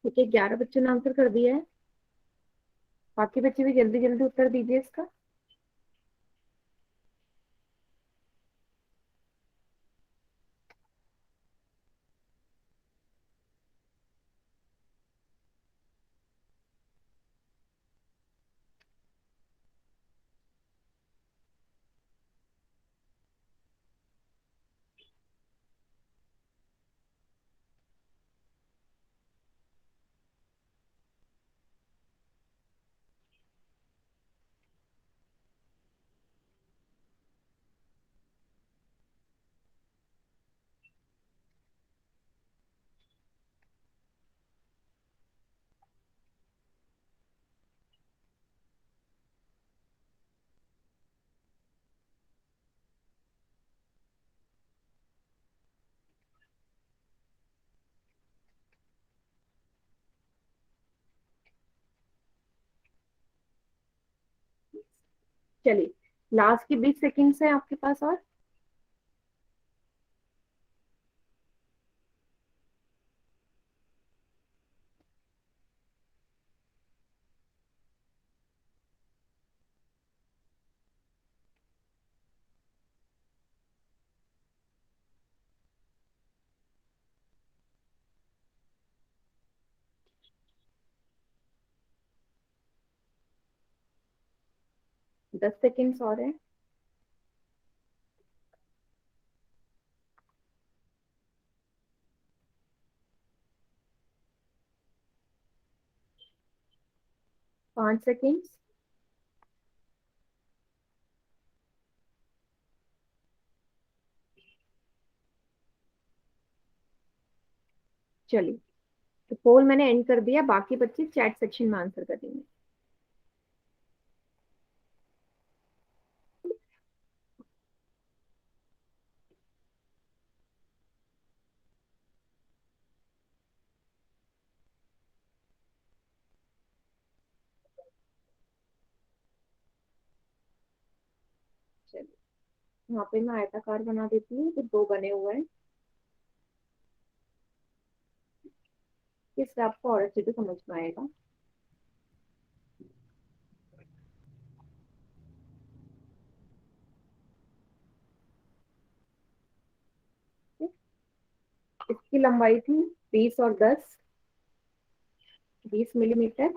Speaker 1: ठीक है, 11 बच्चों ने आंसर कर दिया है। बाकी बच्चे भी जल्दी जल्दी उत्तर दीजिए इसका। चलिए, लास्ट के 20 सेकेंड्स है आपके पास और। 10 सेकेंड्स और है। पांच सेकेंड्स। चलिए, तो पोल मैंने एंड कर दिया, बाकी बच्चे चैट सेक्शन में आंसर करेंगे। चलिए, यहाँ पे मैं आयताकार बना देती हूँ, तो 2 बने हुए हैं। इससे आपको और अच्छे से समझ में आएगा। इसकी लंबाई थी 20 और 10, 20 मिलीमीटर,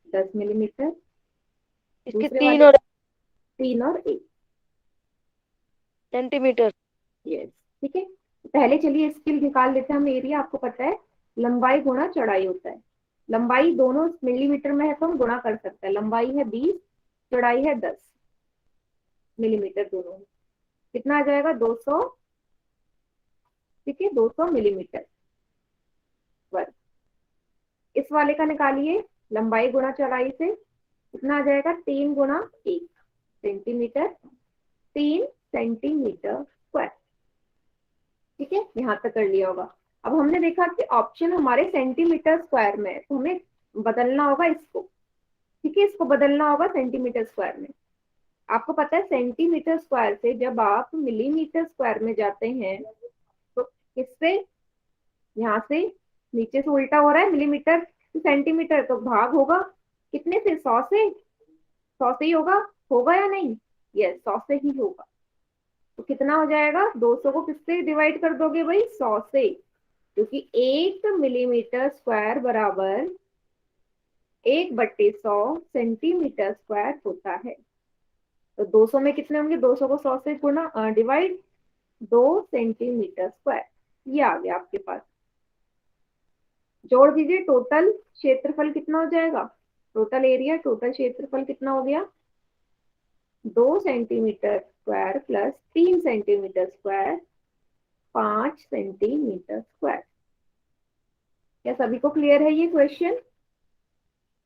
Speaker 1: 10 मिलीमीटर।
Speaker 2: इसके
Speaker 1: दूसरे
Speaker 2: तीन
Speaker 1: वाले
Speaker 2: और
Speaker 1: 3 और 1।
Speaker 2: सेंटीमीटर।
Speaker 1: यस, ठीक है। पहले चलिए इसकी निकाल लेते हैं हम एरिया। आपको पता है लंबाई गुणा चौड़ाई होता है। लंबाई दोनों मिलीमीटर में है तो हम गुणा कर सकते हैं। लंबाई है 20, चौड़ाई है 10 मिलीमीटर, दोनों में कितना आ जाएगा? 200। ठीक है, 200 मिलीमीटर वर्ग। इस वाले का निकालिए, लंबाई गुणा चौड़ाई से कितना आ जाएगा? 3 गुणा 1 सेंटीमीटर, 3 सेंटीमीटर स्क्वायर। ठीक है, यहाँ तक कर लिया होगा। अब हमने देखा कि ऑप्शन हमारे सेंटीमीटर स्क्वायर में है, तो हमें बदलना होगा इसको। ठीक है, इसको बदलना होगा सेंटीमीटर स्क्वायर में। आपको पता है सेंटीमीटर स्क्वायर से जब आप मिलीमीटर स्क्वायर में जाते हैं तो किससे, यहाँ से नीचे से उल्टा हो रहा है, मिलीमीटर to सेंटीमीटर, तो भाग होगा कितने से? 100 से। 100 से ही होगा, होगा या नहीं? यस, 100 से ही होगा। तो कितना हो जाएगा? 200 को किससे डिवाइड कर दोगे भाई? 100 से, क्योंकि 1 मिलीमीटर स्क्वायर बराबर 1/100 सेंटीमीटर स्क्वायर होता है। तो 200 में कितने होंगे? 200 को 100 से गुणा डिवाइड, 2 सेंटीमीटर स्क्वायर। ये आ गया आपके पास। जोड़ दीजिए, टोटल क्षेत्रफल कितना हो जाएगा, टोटल एरिया, टोटल क्षेत्रफल कितना हो गया, 2 centimetre square plus 3 centimetre square, 5 centimetre square. क्या सभी को क्लियर है ये क्वेश्चन?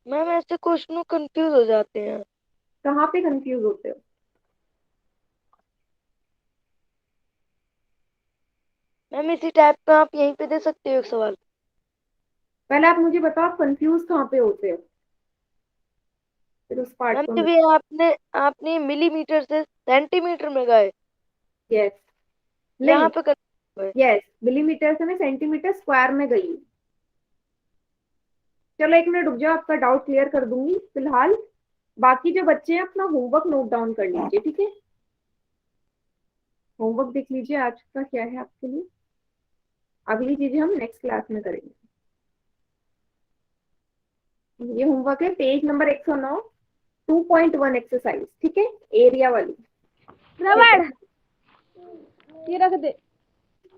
Speaker 2: मैम ऐसे क्वेश्चन कंफ्यूज हो जाते हैं।
Speaker 1: कहाँ पे कंफ्यूज होते हो?
Speaker 2: मैम इसी टाइप का आप यहीं पे दे सकते हो एक सवाल।
Speaker 1: पहले आप मुझे बताओ, आप कंफ्यूज कहाँ पे होते हो, फिर उस पार्ट
Speaker 2: मैम
Speaker 1: को
Speaker 2: जब
Speaker 1: हम।
Speaker 2: ये आपने मिलीमीटर से सेंटीमीटर में गए,
Speaker 1: यस, नहीं,
Speaker 2: यहाँ पे कर गए।
Speaker 1: यस, मिलीमीटर से मैं सेंटीमीटर स्क्वायर में गई हूँ। चलो 1 मिनट रुक जाओ, आपका डाउट क्लियर कर दूंगी। फिलहाल बाकी जो बच्चे हैं अपना होमवर्क नोट डाउन कर लीजिए, ठीक है? होमवर्क देख लीजिए आज का क्या है आपके लिए, अगली चीजें हम नेक्स्ट क्लास में करेंगे। ये होमवर्क है पेज नंबर 109, 2.1 एक्सरसाइज, ठीक है, एरिया वाली।
Speaker 4: रबड़ ये रख दे।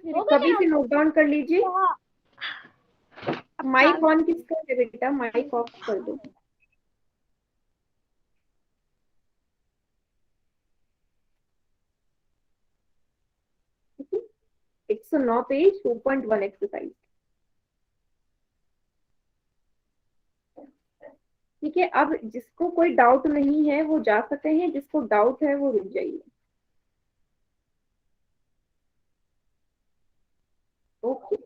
Speaker 1: सभी से नोट डाउन कर लीजिए। माइक ऑन किसका है बेटा, माइक ऑफ कर दो। ठीक है, 109 पेज 2.1 एक्सरसाइज। ठीक है, अब जिसको कोई डाउट नहीं है वो जा सकते हैं, जिसको डाउट है वो रुक जाइए। ओके।